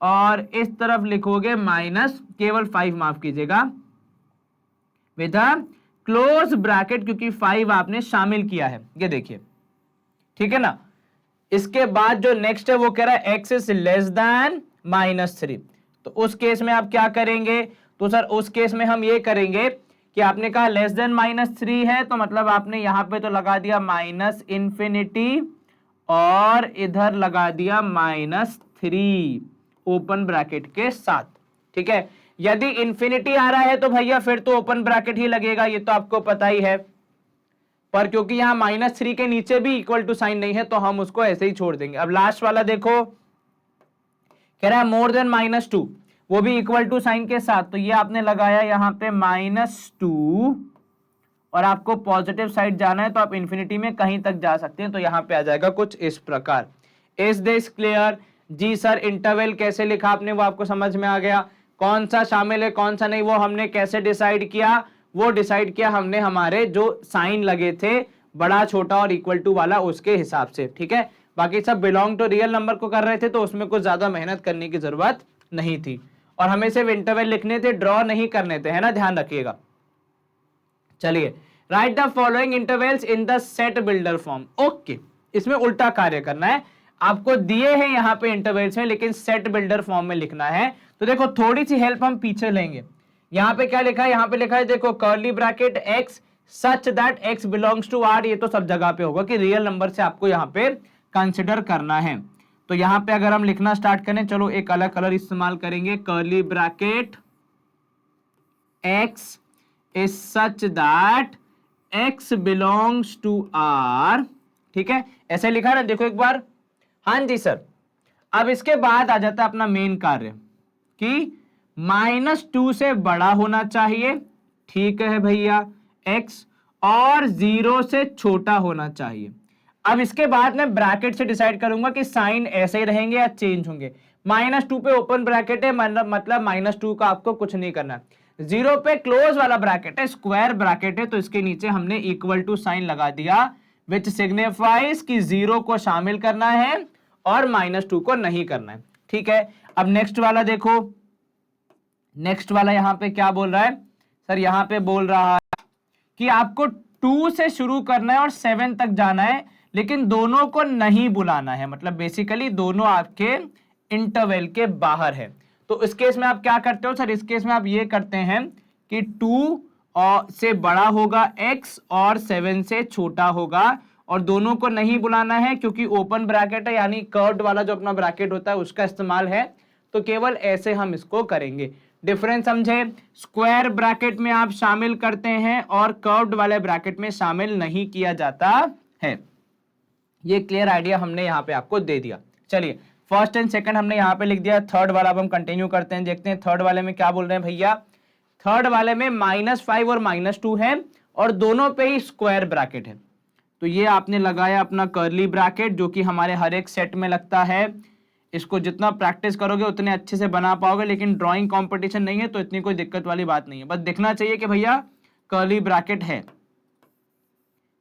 और इस तरफ लिखोगे माइनस केवल 5, माफ कीजिएगा, विद अ क्लोज ब्रैकेट, क्योंकि 5 आपने शामिल किया है, ये देखिए, ठीक है ना। इसके बाद जो नेक्स्ट है वो कह रहा है x इज लेस देन -3, तो उस केस में आप क्या करेंगे? तो सर उस केस में हम ये करेंगे कि आपने कहा लेस देन -3 है, तो मतलब आपने यहां पे तो लगा दिया -∞ और इधर लगा दिया -3 ओपन ब्रैकेट के साथ, ठीक है। यदि इंफिनिटी आ रहा है तो भैया फिर तो ओपन ब्रैकेट ही लगेगा, ये तो आपको पता ही है, पर क्योंकि यहां -3 के नीचे भी इक्वल टू साइन नहीं है तो हम उसको ऐसे ही छोड़ देंगे। अब लास्ट वाला देखो, कह रहा है मोर देन -2, वो भी इक्वल टू साइन के साथ, तो ये आपने लगाया यहां पे -2 और आपको पॉजिटिव साइड जाना है तो आप इंफिनिटी में कहीं तक जा सकते हैं, तो यहां पे आ जाएगा कुछ इस प्रकार। Is this clear? जी सर। इंटरवल कैसे लिखा आपने वो आपको समझ में आ गया, कौन सा शामिल है कौन सा नहीं वो हमने कैसे डिसाइड किया? वो डिसाइड किया हमने हमारे जो साइन लगे थे बड़ा छोटा और इक्वल टू वाला उसके हिसाब से, ठीक है। बाकी सब बिलोंग टू रियल नंबर को कर रहे थे तो उसमें कुछ ज्यादा मेहनत करने की जरूरत नहीं थी, और हमें सिर्फ इंटरवल लिखने थे, ड्रॉ नहीं करने थे, है ना, ध्यान रखिएगा। चलिए, right the following intervals in the set builder form. Okay, इसमें उल्टा कार्य करना है, आपको दिए हैं यहाँ पे इंटरवल्स में लेकिन सेट बिल्डर फॉर्म में लिखना है। तो देखो थोड़ी सी हेल्प हम पीछे लेंगे, यहाँ पे क्या लिखा है, यहाँ पे लिखा है देखो curly bracket x such that x belongs to r, ये तो सब जगह पे होगा कि रियल नंबर से आपको यहाँ पे कंसिडर करना है। तो यहाँ पे अगर हम लिखना स्टार्ट करें, चलो एक अलग कलर इस्तेमाल करेंगे, curly bracket x is such that x belongs to r, ठीक है, ऐसे लिखा ना, देखो एक बार। हाँ जी सर। अब इसके बाद आ जाता है अपना मेन कार्य कि -2 से बड़ा होना चाहिए, ठीक है भैया, x और 0 से छोटा होना चाहिए। अब इसके बाद मैं ब्रैकेट से डिसाइड करूंगा कि साइन ऐसे ही रहेंगे या चेंज होंगे। -2 पे ओपन ब्रैकेट है, मतलब -2 का आपको कुछ नहीं करना। 0 पे क्लोज वाला ब्रैकेट है, स्क्वायर ब्रैकेट है, तो इसके नीचे हमने इक्वल टू साइन लगा दिया, विच सिग्निफाइज कि 0 को शामिल करना है और -2 को नहीं करना है, ठीक है। अब नेक्स्ट वाला देखो, नेक्स्ट वाला यहां पे क्या बोल रहा है सर? यहां पे बोल रहा है कि आपको 2 से शुरू करना है और 7 तक जाना है, लेकिन दोनों को नहीं बुलाना है, मतलब बेसिकली दोनों आपके इंटरवल के बाहर है। तो इस केस में आप क्या करते हो सर? इस केस में आप ये करते हैं कि 2 से बड़ा होगा x और 7 से छोटा होगा, और दोनों को नहीं बुलाना है क्योंकि ओपन ब्रैकेट है, यानी कर्व्ड वाला जो अपना ब्रैकेट होता है उसका इस्तेमाल है, तो केवल ऐसे हम इसको करेंगे। डिफरेंस समझे? स्क्वायर ब्रैकेट में आप शामिल करते हैं और कर्व्ड वाले ब्रैकेट में शामिल नहीं किया जाता है। ये क्लियर आइडिया हमने यहाँ पे आपको दे दिया। चलिए, फर्स्ट एंड सेकंड हमने यहाँ पे लिख दिया, थर्ड वाला अब हम कंटिन्यू करते हैं, देखते हैं थर्ड वाले में क्या बोल रहे हैं भैया। थर्ड वाले में -5 और -2 है और दोनों पे ही स्क्वायर ब्रैकेट है, तो ये आपने लगाया अपना कर्ली ब्रैकेट जो कि हमारे हर एक सेट में लगता है। इसको जितना प्रैक्टिस करोगे उतने अच्छे से बना पाओगे, लेकिन ड्राइंग कंपटीशन नहीं है तो इतनी कोई दिक्कत वाली बात नहीं है, बस दिखना चाहिए कि भैया कर्ली ब्रैकेट है,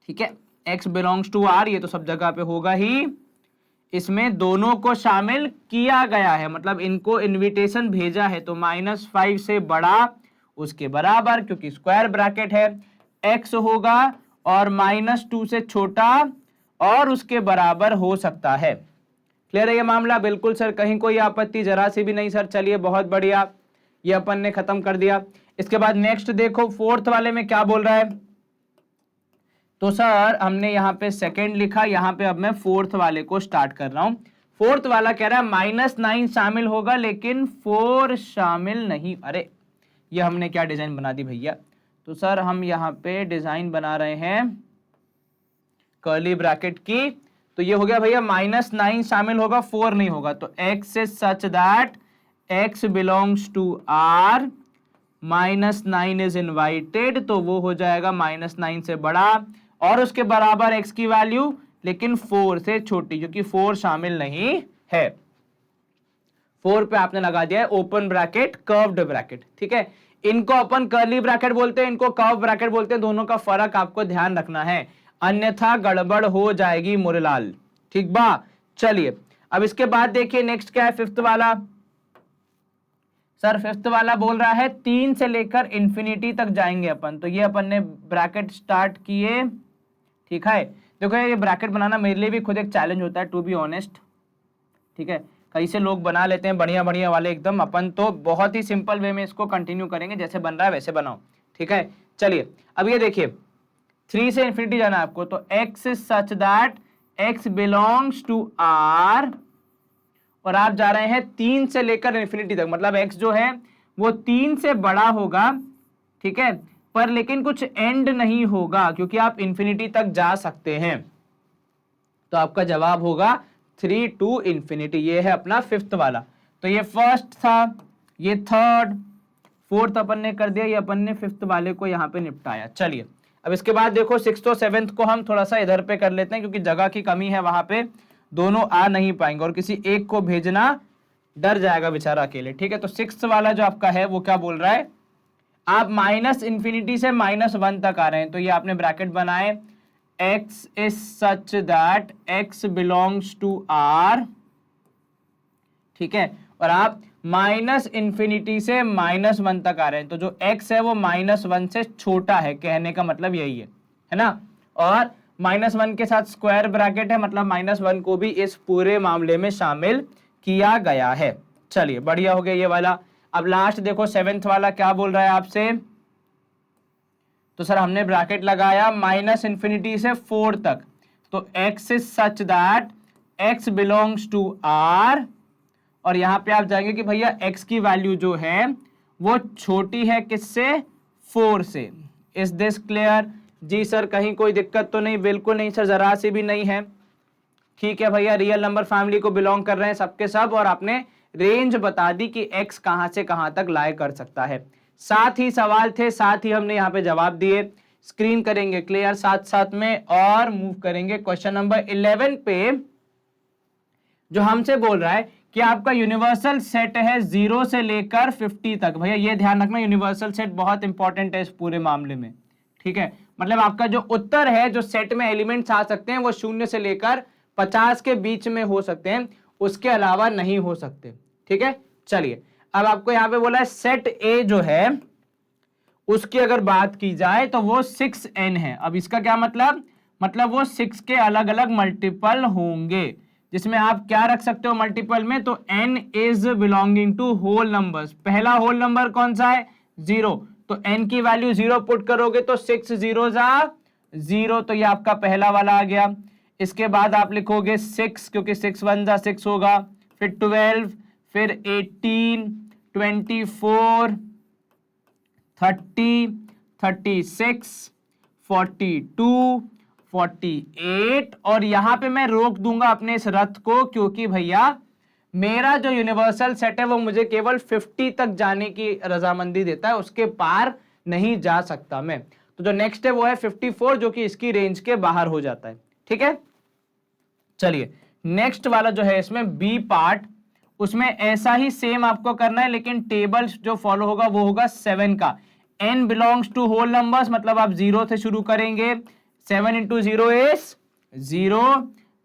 ठीक है। x बिलोंग्स टू r, ये तो सब जगह पे होगा ही। इसमें दोनों को शामिल किया गया है, मतलब इनको इनविटेशन भेजा है, तो -5 से बड़ा उसके बराबर, क्योंकि स्क्वायर ब्रैकेट है, x होगा और -2 से छोटा और उसके बराबर हो सकता है। क्लियर है ये मामला? बिल्कुल सर, कहीं कोई आपत्ति जरा सी भी नहीं सर। चलिए बहुत बढ़िया, ये अपन ने खत्म कर दिया। इसके बाद नेक्स्ट देखो, फोर्थ वाले में क्या बोल रहा है। तो सर हमने यहाँ पे सेकंड लिखा, यहाँ पे अब मैं फोर्थ वाले को स्टार्ट कर रहा हूं। फोर्थ वाला कह रहा है -9 शामिल होगा लेकिन 4 शामिल नहीं। अरे ये हमने क्या डिजाइन बना दी भैया। तो सर हम यहाँ पे डिजाइन बना रहे हैं कर्ली ब्रैकेट की। तो ये हो गया भैया -9 शामिल होगा, 4 नहीं होगा। तो x is such that x belongs to R, -9 is invited, तो वो हो जाएगा -9 से बड़ा और उसके बराबर x की वैल्यू, लेकिन 4 से छोटी, क्योंकि 4 शामिल नहीं है। 4 पे आपने लगा दिया है ओपन ब्रैकेट कर्व्ड ब्रैकेट, ठीक है। इनको अपन कर्ली ब्रैकेट बोलते हैं, इनको कर्व ब्रैकेट बोलते हैं। दोनों का फर्क आपको ध्यान रखना है, अन्यथा गड़बड़ हो जाएगी मुरलाल, ठीक बा। चलिए अब इसके बाद देखिए नेक्स्ट क्या है, फिफ्थ वाला। सर फिफ्थ वाला बोल रहा है 3 से लेकर इंफिनिटी तक जाएंगे अपन। तो ये अपन ने ब्रैकेट स्टार्ट किए, ठीक है। देखो ये ब्रैकेट बनाना मेरे लिए भी खुद एक चैलेंज होता है, टू बी ऑनेस्ट, ठीक है। कई से लोग बना लेते हैं बढ़िया बढ़िया वाले एकदम, अपन तो बहुत ही सिंपल वे में इसको कंटिन्यू करेंगे, जैसे बन रहा है वैसे बनाओ, ठीक है। चलिए अब ये देखिए 3 से इंफिनिटी जाना है आपको, तो x is such that x belongs to R, और आप जा रहे हैं 3 से लेकर इंफिनिटी तक, मतलब x जो है वो 3 से बड़ा होगा, ठीक है, पर लेकिन कुछ एंड नहीं होगा, क्योंकि आप इंफिनिटी तक जा सकते हैं। तो आपका जवाब होगा 3 to इंफिनिटी। ये है अपना फिफ्थ वाला। तो ये फर्स्ट था, ये थर्ड, फोर्थ अपन ने कर दिया, ये अपन ने फिफ्थ वाले को यहाँ पे निपटाया। चलिए अब इसके बाद देखो सिक्स्थ और सेवेंथ को हम थोड़ा सा इधर पे कर लेते हैं, क्योंकि जगह की कमी है, वहां पे दोनों आ नहीं पाएंगे और किसी एक को भेजना डर जाएगा बेचारा अकेले, ठीक है। तो सिक्स्थ वाला जो आपका है वो क्या बोल रहा है, आप -इंफिनिटी से -1 तक आ रहे हैं। तो ये आपने ब्रैकेट बनाए, x is such that x belongs to R, ठीक है, और आप -इंफिनिटी से -1 तक आ रहे हैं। तो जो x है वो -1 से छोटा है, कहने का मतलब यही है ना। और -1 के साथ स्क्वायर ब्रैकेट है, मतलब -1 को भी इस पूरे मामले में शामिल किया गया है। चलिए बढ़िया हो गया ये वाला। अब लास्ट देखो सेवेंथ वाला क्या बोल रहा है आपसे। तो सर हमने ब्रैकेट लगाया -इंफिनिटी से 4 तक, तो x is such that x belongs to R, और यहां पे आप जाएंगे कि भैया x की वैल्यू जो है वो छोटी है किससे, 4 से। Is this clear? जी सर, कहीं कोई दिक्कत तो नहीं? बिल्कुल नहीं सर, जरा सी भी नहीं है, ठीक है भैया। रियल नंबर फैमिली को बिलोंग कर रहे हैं सबके सब, और आपने रेंज बता दी कि x कहां से कहां तक लाए कर सकता है। 7 ही सवाल थे, 7 ही हमने यहाँ पे जवाब दिए। स्क्रीन करेंगे क्लियर साथ साथ में और मूव करेंगे क्वेश्चन नंबर 11 पे, जो हमसे बोल रहा है कि आपका यूनिवर्सल सेट है 0 से लेकर 50 तक। भैया ये ध्यान रखना, यूनिवर्सल सेट बहुत इंपॉर्टेंट है इस पूरे मामले में, ठीक है। मतलब आपका जो उत्तर है, जो सेट में एलिमेंट्स आ सकते हैं वो 0 से लेकर 50 के बीच में हो सकते हैं, उसके अलावा नहीं हो सकते, ठीक है। चलिए अब आपको यहां पे बोला है सेट ए जो है उसकी अगर बात की जाए तो वो 6n है। अब इसका क्या मतलब वो 6 के अलग अलग मल्टीपल होंगे, जिसमें आप क्या रख सकते हो मल्टीपल में, तो n is belonging to whole numbers. पहला होल नंबर कौन सा है, 0, तो n की वैल्यू 0 पुट करोगे तो 6 0 0, तो ये आपका पहला वाला आ गया। इसके बाद आप लिखोगे 6, क्योंकि 6 1 6 होगा, फिर 12, फिर 18, 24, 30, 36, 42, 48, और यहां पे मैं रोक दूंगा अपने इस रथ को, क्योंकि भैया मेरा जो यूनिवर्सल सेट है वो मुझे केवल 50 तक जाने की रजामंदी देता है, उसके पार नहीं जा सकता मैं। तो जो नेक्स्ट है वो है 54, जो कि इसकी रेंज के बाहर हो जाता है, ठीक है। चलिए नेक्स्ट वाला जो है इसमें बी पार्ट, उसमें ऐसा ही सेम आपको करना है, लेकिन टेबल जो फॉलो होगा वो होगा 7 का। n belongs to whole numbers, मतलब आप 0 से शुरू करेंगे, 7 into 0 is 0,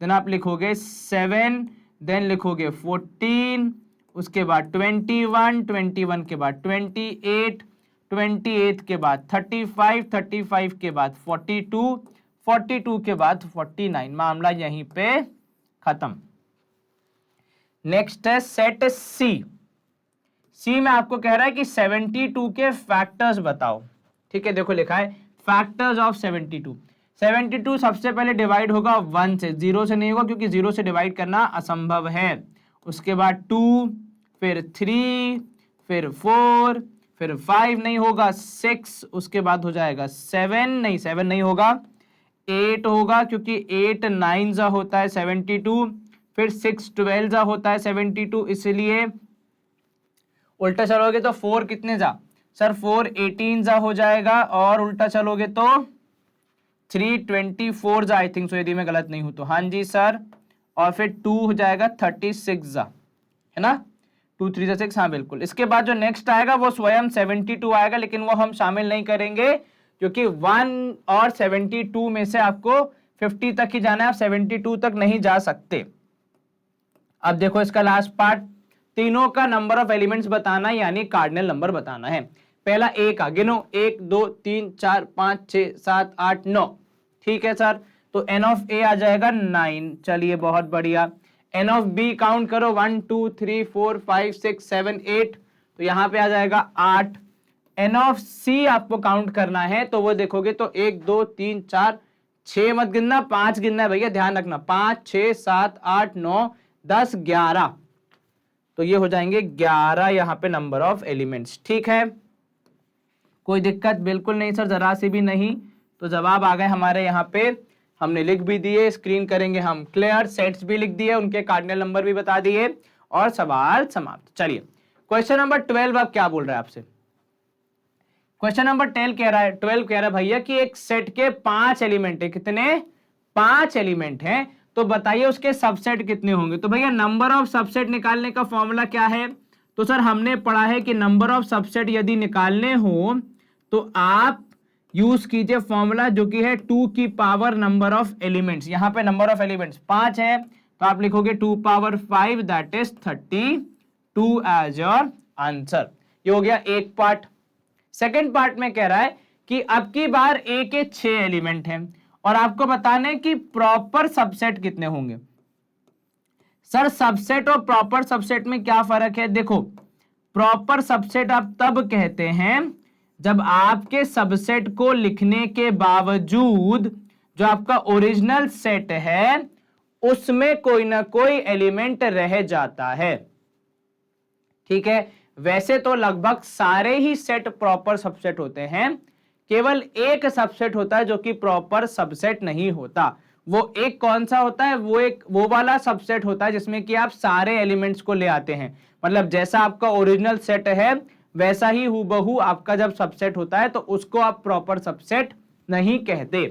देन आप लिखोगे 7, देन लिखोगे 14, उसके बाद 21, 21 के बाद 28, 28 के बाद 35, 35 के बाद 42, 42 के बाद 49। मामला यहीं पे खत्म। नेक्स्ट है सेट सी। सी में आपको कह रहा है कि 72 के फैक्टर्स बताओ। ठीक है, देखो लिखा है फैक्टर्स ऑफ 72। 72 सबसे पहले डिवाइड होगा 1 से, 0 से नहीं होगा क्योंकि 0 से डिवाइड करना असंभव है। उसके बाद 2, फिर 3, फिर 4, फिर 5 नहीं होगा, 6, उसके बाद हो जाएगा 7, नहीं 7 नहीं होगा, 8 होगा क्योंकि 8 9 जा होता है 72, फिर 6 12 जा होता है 72, इसलिए उल्टा चलोगे तो 4 कितने जा सर, 4 18 जा हो जाएगा, और उल्टा चलोगे तो 3 24 जा, आई थिंक सो, यदि मैं गलत नहीं हूं तो। हाँ जी सर, और फिर 2 हो जाएगा 36 जा, है ना, 2 3 6, हाँ बिल्कुल। इसके बाद जो नेक्स्ट आएगा वो स्वयं 72 आएगा, लेकिन वो हम शामिल नहीं करेंगे क्योंकि 1 और 72 में से आपको 50 तक ही जाना है, आप 72 तक नहीं जा सकते। अब देखो इसका लास्ट पार्ट, तीनों का नंबर ऑफ एलिमेंट्स बताना, यानी कार्डिनल नंबर बताना है। पहला ए का गिनो, 1 2 3 4 5 6 7 8 9। ठीक है सर, तो एन ऑफ ए आ जाएगा 9। चलिए बहुत बढ़िया। एन ऑफ बी काउंट करो, 1 2 3 4 5 6 7 8, तो यहां पे आ जाएगा 8। एन ऑफ सी आपको काउंट करना है, तो वो देखोगे तो 1 2 3 4 6 मत गिनना, 5 गिनना है भैया, ध्यान रखना, 5 6 7 8 9 10 11, तो ये हो जाएंगे 11 यहां पे नंबर ऑफ एलिमेंट्स। ठीक है, कोई दिक्कत बिल्कुल नहीं सर, जरा सी भी नहीं। तो जवाब आ गए हमारे यहाँ पे, हमने लिख भी दिए, स्क्रीन करेंगे हम क्लियर, सेट्स भी लिख दिए, उनके कार्डिनल नंबर भी बता दिए, और सवाल समाप्त। चलिए क्वेश्चन नंबर 12 अब क्या बोल रहा है आपसे। क्वेश्चन नंबर 12 कह रहा है भैया कि एक सेट के 5 एलिमेंट है, कितने, 5 एलिमेंट हैं, तो बताइए उसके सबसेट कितने होंगे। तो भैया नंबर ऑफ सबसेट निकालने का फॉर्मूला क्या है, तो सर हमने पढ़ा है कि नंबर ऑफ सबसेट यदि निकालने हो तो आप यूज कीजिए फॉर्मूला जो कि है 2 की पावर नंबर ऑफ एलिमेंट्स। यहां पे नंबर ऑफ एलिमेंट्स 5 है, तो आप लिखोगे 2 power 5, that is 32 as your answer. ये हो गया एक पार्ट। सेकेंड पार्ट में कह रहा है कि अब की बार ए के 6 एलिमेंट हैं और आपको बताने कि प्रॉपर सबसेट कितने होंगे। सर सबसेट और प्रॉपर सबसेट में क्या फर्क है, देखो प्रॉपर सबसेट आप तब कहते हैं जब आपके सबसेट को लिखने के बावजूद जो आपका ओरिजिनल सेट है उसमें कोई ना कोई एलिमेंट रह जाता है। ठीक है, वैसे तो लगभग सारे ही सेट प्रॉपर सबसेट होते हैं, केवल एक सबसेट होता है जो कि प्रॉपर सबसेट नहीं होता। वो एक कौन सा होता है, वो वाला सबसेट होता है जिसमें कि आप सारे एलिमेंट्स को ले आते हैं, मतलब जैसा आपका ओरिजिनल सेट है वैसा ही हूबहू आपका जब सबसेट होता है तो उसको आप प्रॉपर सबसेट नहीं कहते।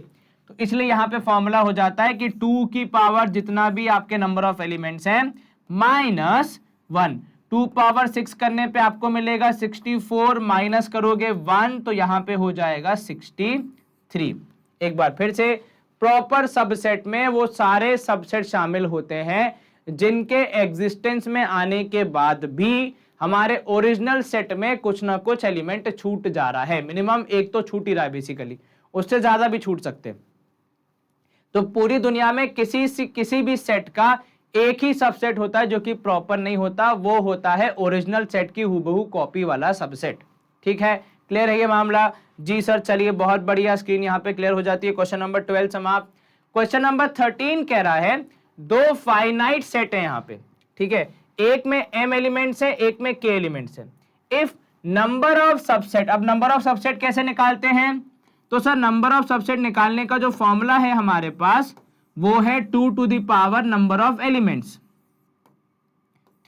तो इसलिए यहां पे फॉर्मूला हो जाता है कि 2 की पावर जितना भी आपके नंबर ऑफ एलिमेंट्स हैं -1। 2 पावर 6 करने पे आपको मिलेगा 64, माइनस करोगे 1 तो यहां पे हो जाएगा 63। एक बार फिर से, प्रॉपर सबसेट में वो सारे सबसेट शामिल होते हैं जिनके एग्जिस्टेंस में आने के बाद भी हमारे ओरिजिनल सेट में कुछ ना कुछ एलिमेंट छूट जा रहा है। मिनिमम एक तो छूट ही रहा है बेसिकली, उससे ज्यादा भी छूट सकते हैं। तो पूरी दुनिया में किसी भी सेट का एक ही सबसेट होता है जो कि प्रॉपर नहीं होता, वो होता है ओरिजिनल सेट की हूबहू कॉपी वाला सबसेट। ठीक है, क्लियर है ये मामला जी सर। चलिए बहुत बढ़िया, स्क्रीन यहाँ पे क्लियर हो जाती है। क्वेश्चन नंबर 12 समाप्त। क्वेश्चन नंबर 13 कह रहा है दो फाइनाइट सेट है यहाँ पे। ठीक है, एक में m एलिमेंट्स है, एक में k एलिमेंट्स है। इफ नंबर ऑफ सबसेट, अब नंबर ऑफ सबसेट कैसे निकालते हैं, तो सर नंबर ऑफ सबसेट निकालने का जो फॉर्मूला है हमारे पास वो है 2 to the power number of elements.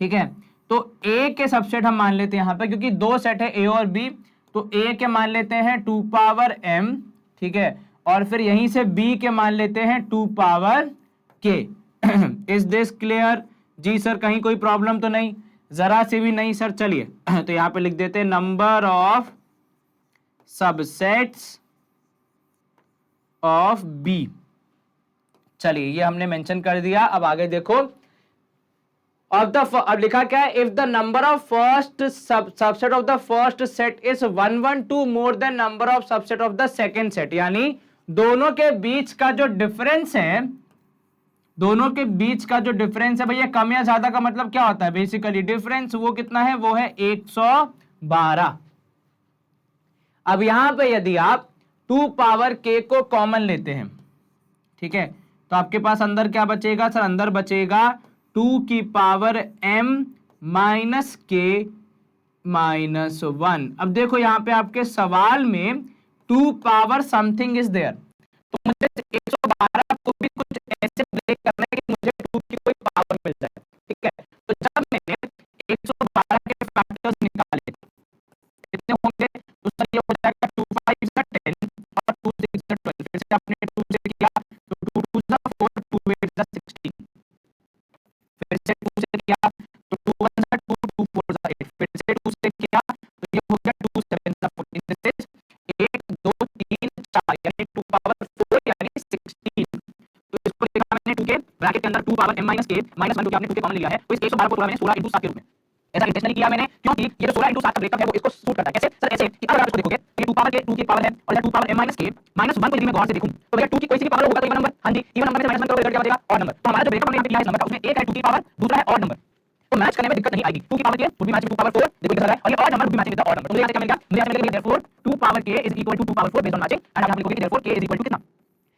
ठीक है, तो a के सबसेट हम मान लेते हैं यहां पे, क्योंकि दो सेट है a और b, तो a के मान लेते हैं 2 पावर m। ठीक है, और फिर यहीं से b के मान लेते हैं 2 power k। Is this clear जी सर, कहीं कोई प्रॉब्लम तो नहीं, जरा सी भी नहीं सर। चलिए तो यहां पे लिख देते हैं number of subsets of b। चलिए ये हमने मेंशन कर दिया। अब आगे देखो, अब लिखा क्या है, if the number of first subset of the first set is 112 more than number of subset of the second set, यानी दोनों के बीच का जो डिफरेंस है, दोनों के बीच का जो डिफरेंस है भैया, कम या ज्यादा का मतलब क्या होता है, बेसिकली डिफरेंस वो कितना है, वो है 112। अब यहां पे यदि आप 2 पावर k को कॉमन लेते हैं, ठीक है, तो आपके पास अंदर क्या बचेगा सर, अंदर बचेगा 2 की power m minus k minus 1। अब देखो यहां पे आपके सवाल में 2 पावर समथिंग इज देयर, तो मुझे 112 को भी कुछ ऐसे ब्रेक करना है कि मुझे 2 की कोई पावर मिल जाए, ठीक है। तो जब मैंने 112 के फैक्टर्स निकाले कितने होंगे, तो सर ये हो जाएगा 2 5 is 10 और 2 6 is 12। फिर से आपने 2 से किया तो 2 2 is 4, 2 8 is 16। फिर से 2 से किया तो 2 1 is 2, 2 4 is 8। फिर से 2 से किया तो ये हो गया 2 7 is 14। दिस इज 1 2 3 4 यानी 2 पावर 4 यानी 16। तो इसको लिखा मैंने 2 के ब्रैकेट के अंदर 2 power m minus k minus 1 क्योंकि आपने 2 के कॉमन लिया है, तो इस 112 को तोड़ा मैंने 16 into 7 के रूप में। ऐसा इंटेंशनली किया मैंने क्योंकि ये जो 16 into 7 का ब्रेकअप है वो इसको सूट करता है। कैसे सर, ऐसे कि अगर आप इसको देखोगे तो ये 2 पावर k 2 की पावर है और ये 2 power m minus k minus 1 को यदि मैं गौर से देखूं तो भैया 2 की कोई सी भी पावर होगा तो इवन नंबर, हां जी इवन नंबर में माइनस 1 करोगे रिजल्ट क्या बचेगा, ऑड नंबर। तो हमारा जो ब्रेकअप हमने यहां पे किया है इस नंबर का, उसमें एक है 2 की पावर, दूसरा है ऑड नंबर, तो मैच करने में दिक्कत नहीं आएगी। 2 की power k would be matching 2 power 4, देखो कितना है, और ये odd number would be matching with the odd number. तो मुझे यहां से क्या मिल गया, मुझे यहां से मिल गया therefore 2 power k is equal to 2 power 4 based on matching, and आप लिखोगे कि therefore k is equal to कितना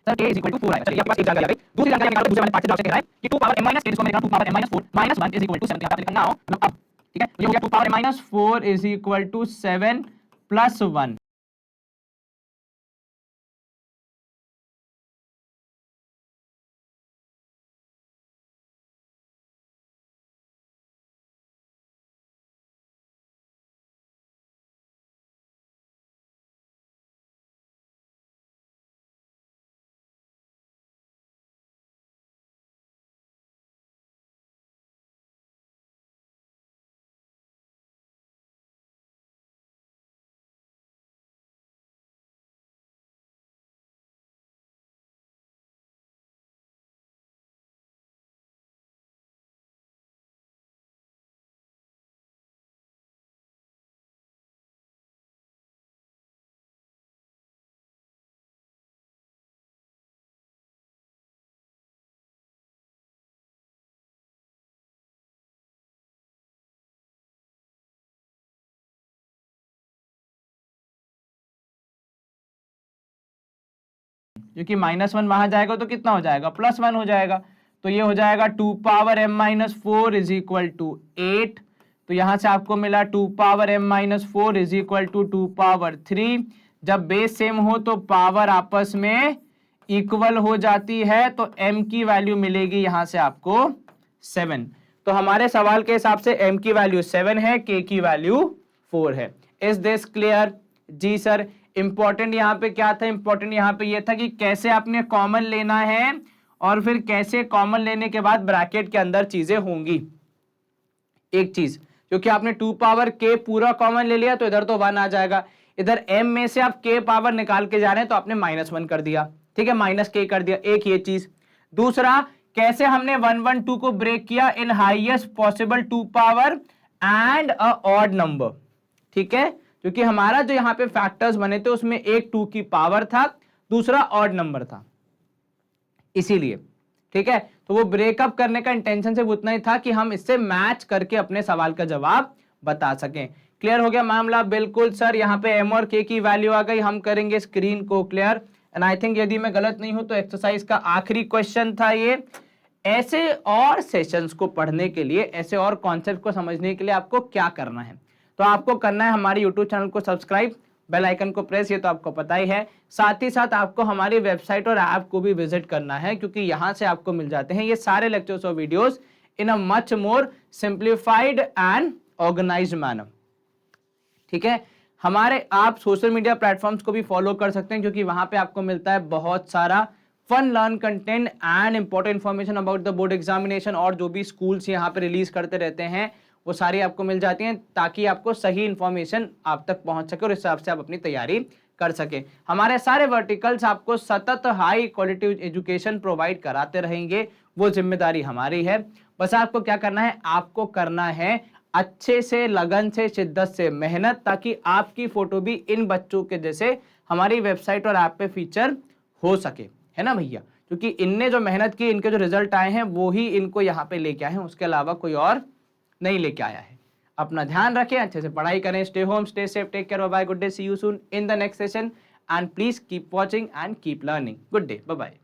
sir, k is equal to 4 आएगा। चलिए आपके पास एक जानकारी आ गई। दूसरी जानकारी निकालो, दूसरे वाले पार्ट से जवाब से कह रहा है कि 2 पावर m माइनस k जिसको मैंने लिखा 2 power m minus 4 minus 1 is equal to 7। यहां पे लिखना ना हो मतलब अब, ठीक है, ये हो गया 2 power m minus 4 is equal to 7 plus 1। क्योंकि -1 वहां जाएगा तो कितना हो जाएगा, +1 हो जाएगा। तो ये हो जाएगा 2 power m minus 4 is equal to 8। तो यहां से आपको मिला 2 power m minus 4 is equal to 2 power 3। जब बेस सेम हो तो पावर आपस में इक्वल हो जाती है, तो m की वैल्यू मिलेगी यहां से आपको 7। तो हमारे सवाल के हिसाब से m की वैल्यू 7 है, k की वैल्यू 4 है। Is this clear? जी सर। इंपॉर्टेंट यहां पे क्या था, इंपॉर्टेंट यहां पे ये था कि कैसे आपने कॉमन लेना है और फिर कैसे कॉमन लेने के बाद ब्रैकेट के अंदर चीजें होंगी। एक चीज, क्योंकि आपने 2 पावर k पूरा कॉमन ले लिया तो इधर तो 1 आ जाएगा, इधर m में से आप k पावर निकाल के जा रहे हैं तो आपने -1 कर दिया, ठीक है, -k कर दिया। एक ये चीज। दूसरा, कैसे हमने 112 को ब्रेक किया, इन highest possible 2 power and a odd number, ठीक है, क्योंकि हमारा जो यहां पे फैक्टर्स बने थे उसमें एक 2 की पावर था, दूसरा ऑड नंबर था, इसीलिए, ठीक है। तो वो ब्रेकअप करने का इंटेंशन सिर्फ उतना ही था कि हम इससे मैच करके अपने सवाल का जवाब बता सकें। क्लियर हो गया मामला? बिल्कुल सर। यहां पे m और k की वैल्यू आ गई, हम करेंगे स्क्रीन को क्लियर। एंड आई थिंक यदि मैं गलत नहीं हूं तो एक्सरसाइज का आखिरी क्वेश्चन था ये। ऐसे और सेशंस को पढ़ने के लिए, ऐसे और कॉन्सेप्ट को समझने के लिए आपको क्या करना है, तो आपको करना है हमारे यूट्यूब चैनल को सब्सक्राइब, बेल आइकन को प्रेस, ये तो आपको पता ही है। साथ ही साथ आपको हमारी वेबसाइट और ऐप को भी विजिट करना है, क्योंकि यहां से आपको मिल जाते हैं ये सारे लेक्चर्स और videos in a much more simplified and organised manner, ठीक है। हमारे आप सोशल मीडिया प्लेटफॉर्म्स को भी फॉलो कर सकते हैं, क्योंकि वहां पे आपको मिलता है बहुत सारा fun learn content and important information about the board examination, और जो भी स्कूल्स यहाँ पे रिलीज करते रहते हैं वो सारी आपको मिल जाती हैं, ताकि आपको सही इंफॉर्मेशन आप तक पहुंच सके और इस हिसाब से आप अपनी तैयारी कर सके। हमारे सारे वर्टिकल्स आपको सतत हाई क्वालिटी एजुकेशन प्रोवाइड कराते रहेंगे, वो जिम्मेदारी हमारी है। बस आपको क्या करना है, आपको करना है अच्छे से, लगन से, शिद्दत से मेहनत, ताकि आपकी फोटो भी इन बच्चों के जैसे हमारी वेबसाइट और ऐप पे फीचर हो सके, है ना भैया। क्योंकि इनने जो मेहनत की, इनके जो रिजल्ट आए हैं वो ही इनको यहाँ पे लेके आए हैं, उसके अलावा कोई और नहीं लेके आया है। अपना ध्यान रखें, अच्छे से पढ़ाई करें, stay home, stay safe, take care, bye, good day, see you soon in the next session and please keep watching and keep learning. Good day, bye bye.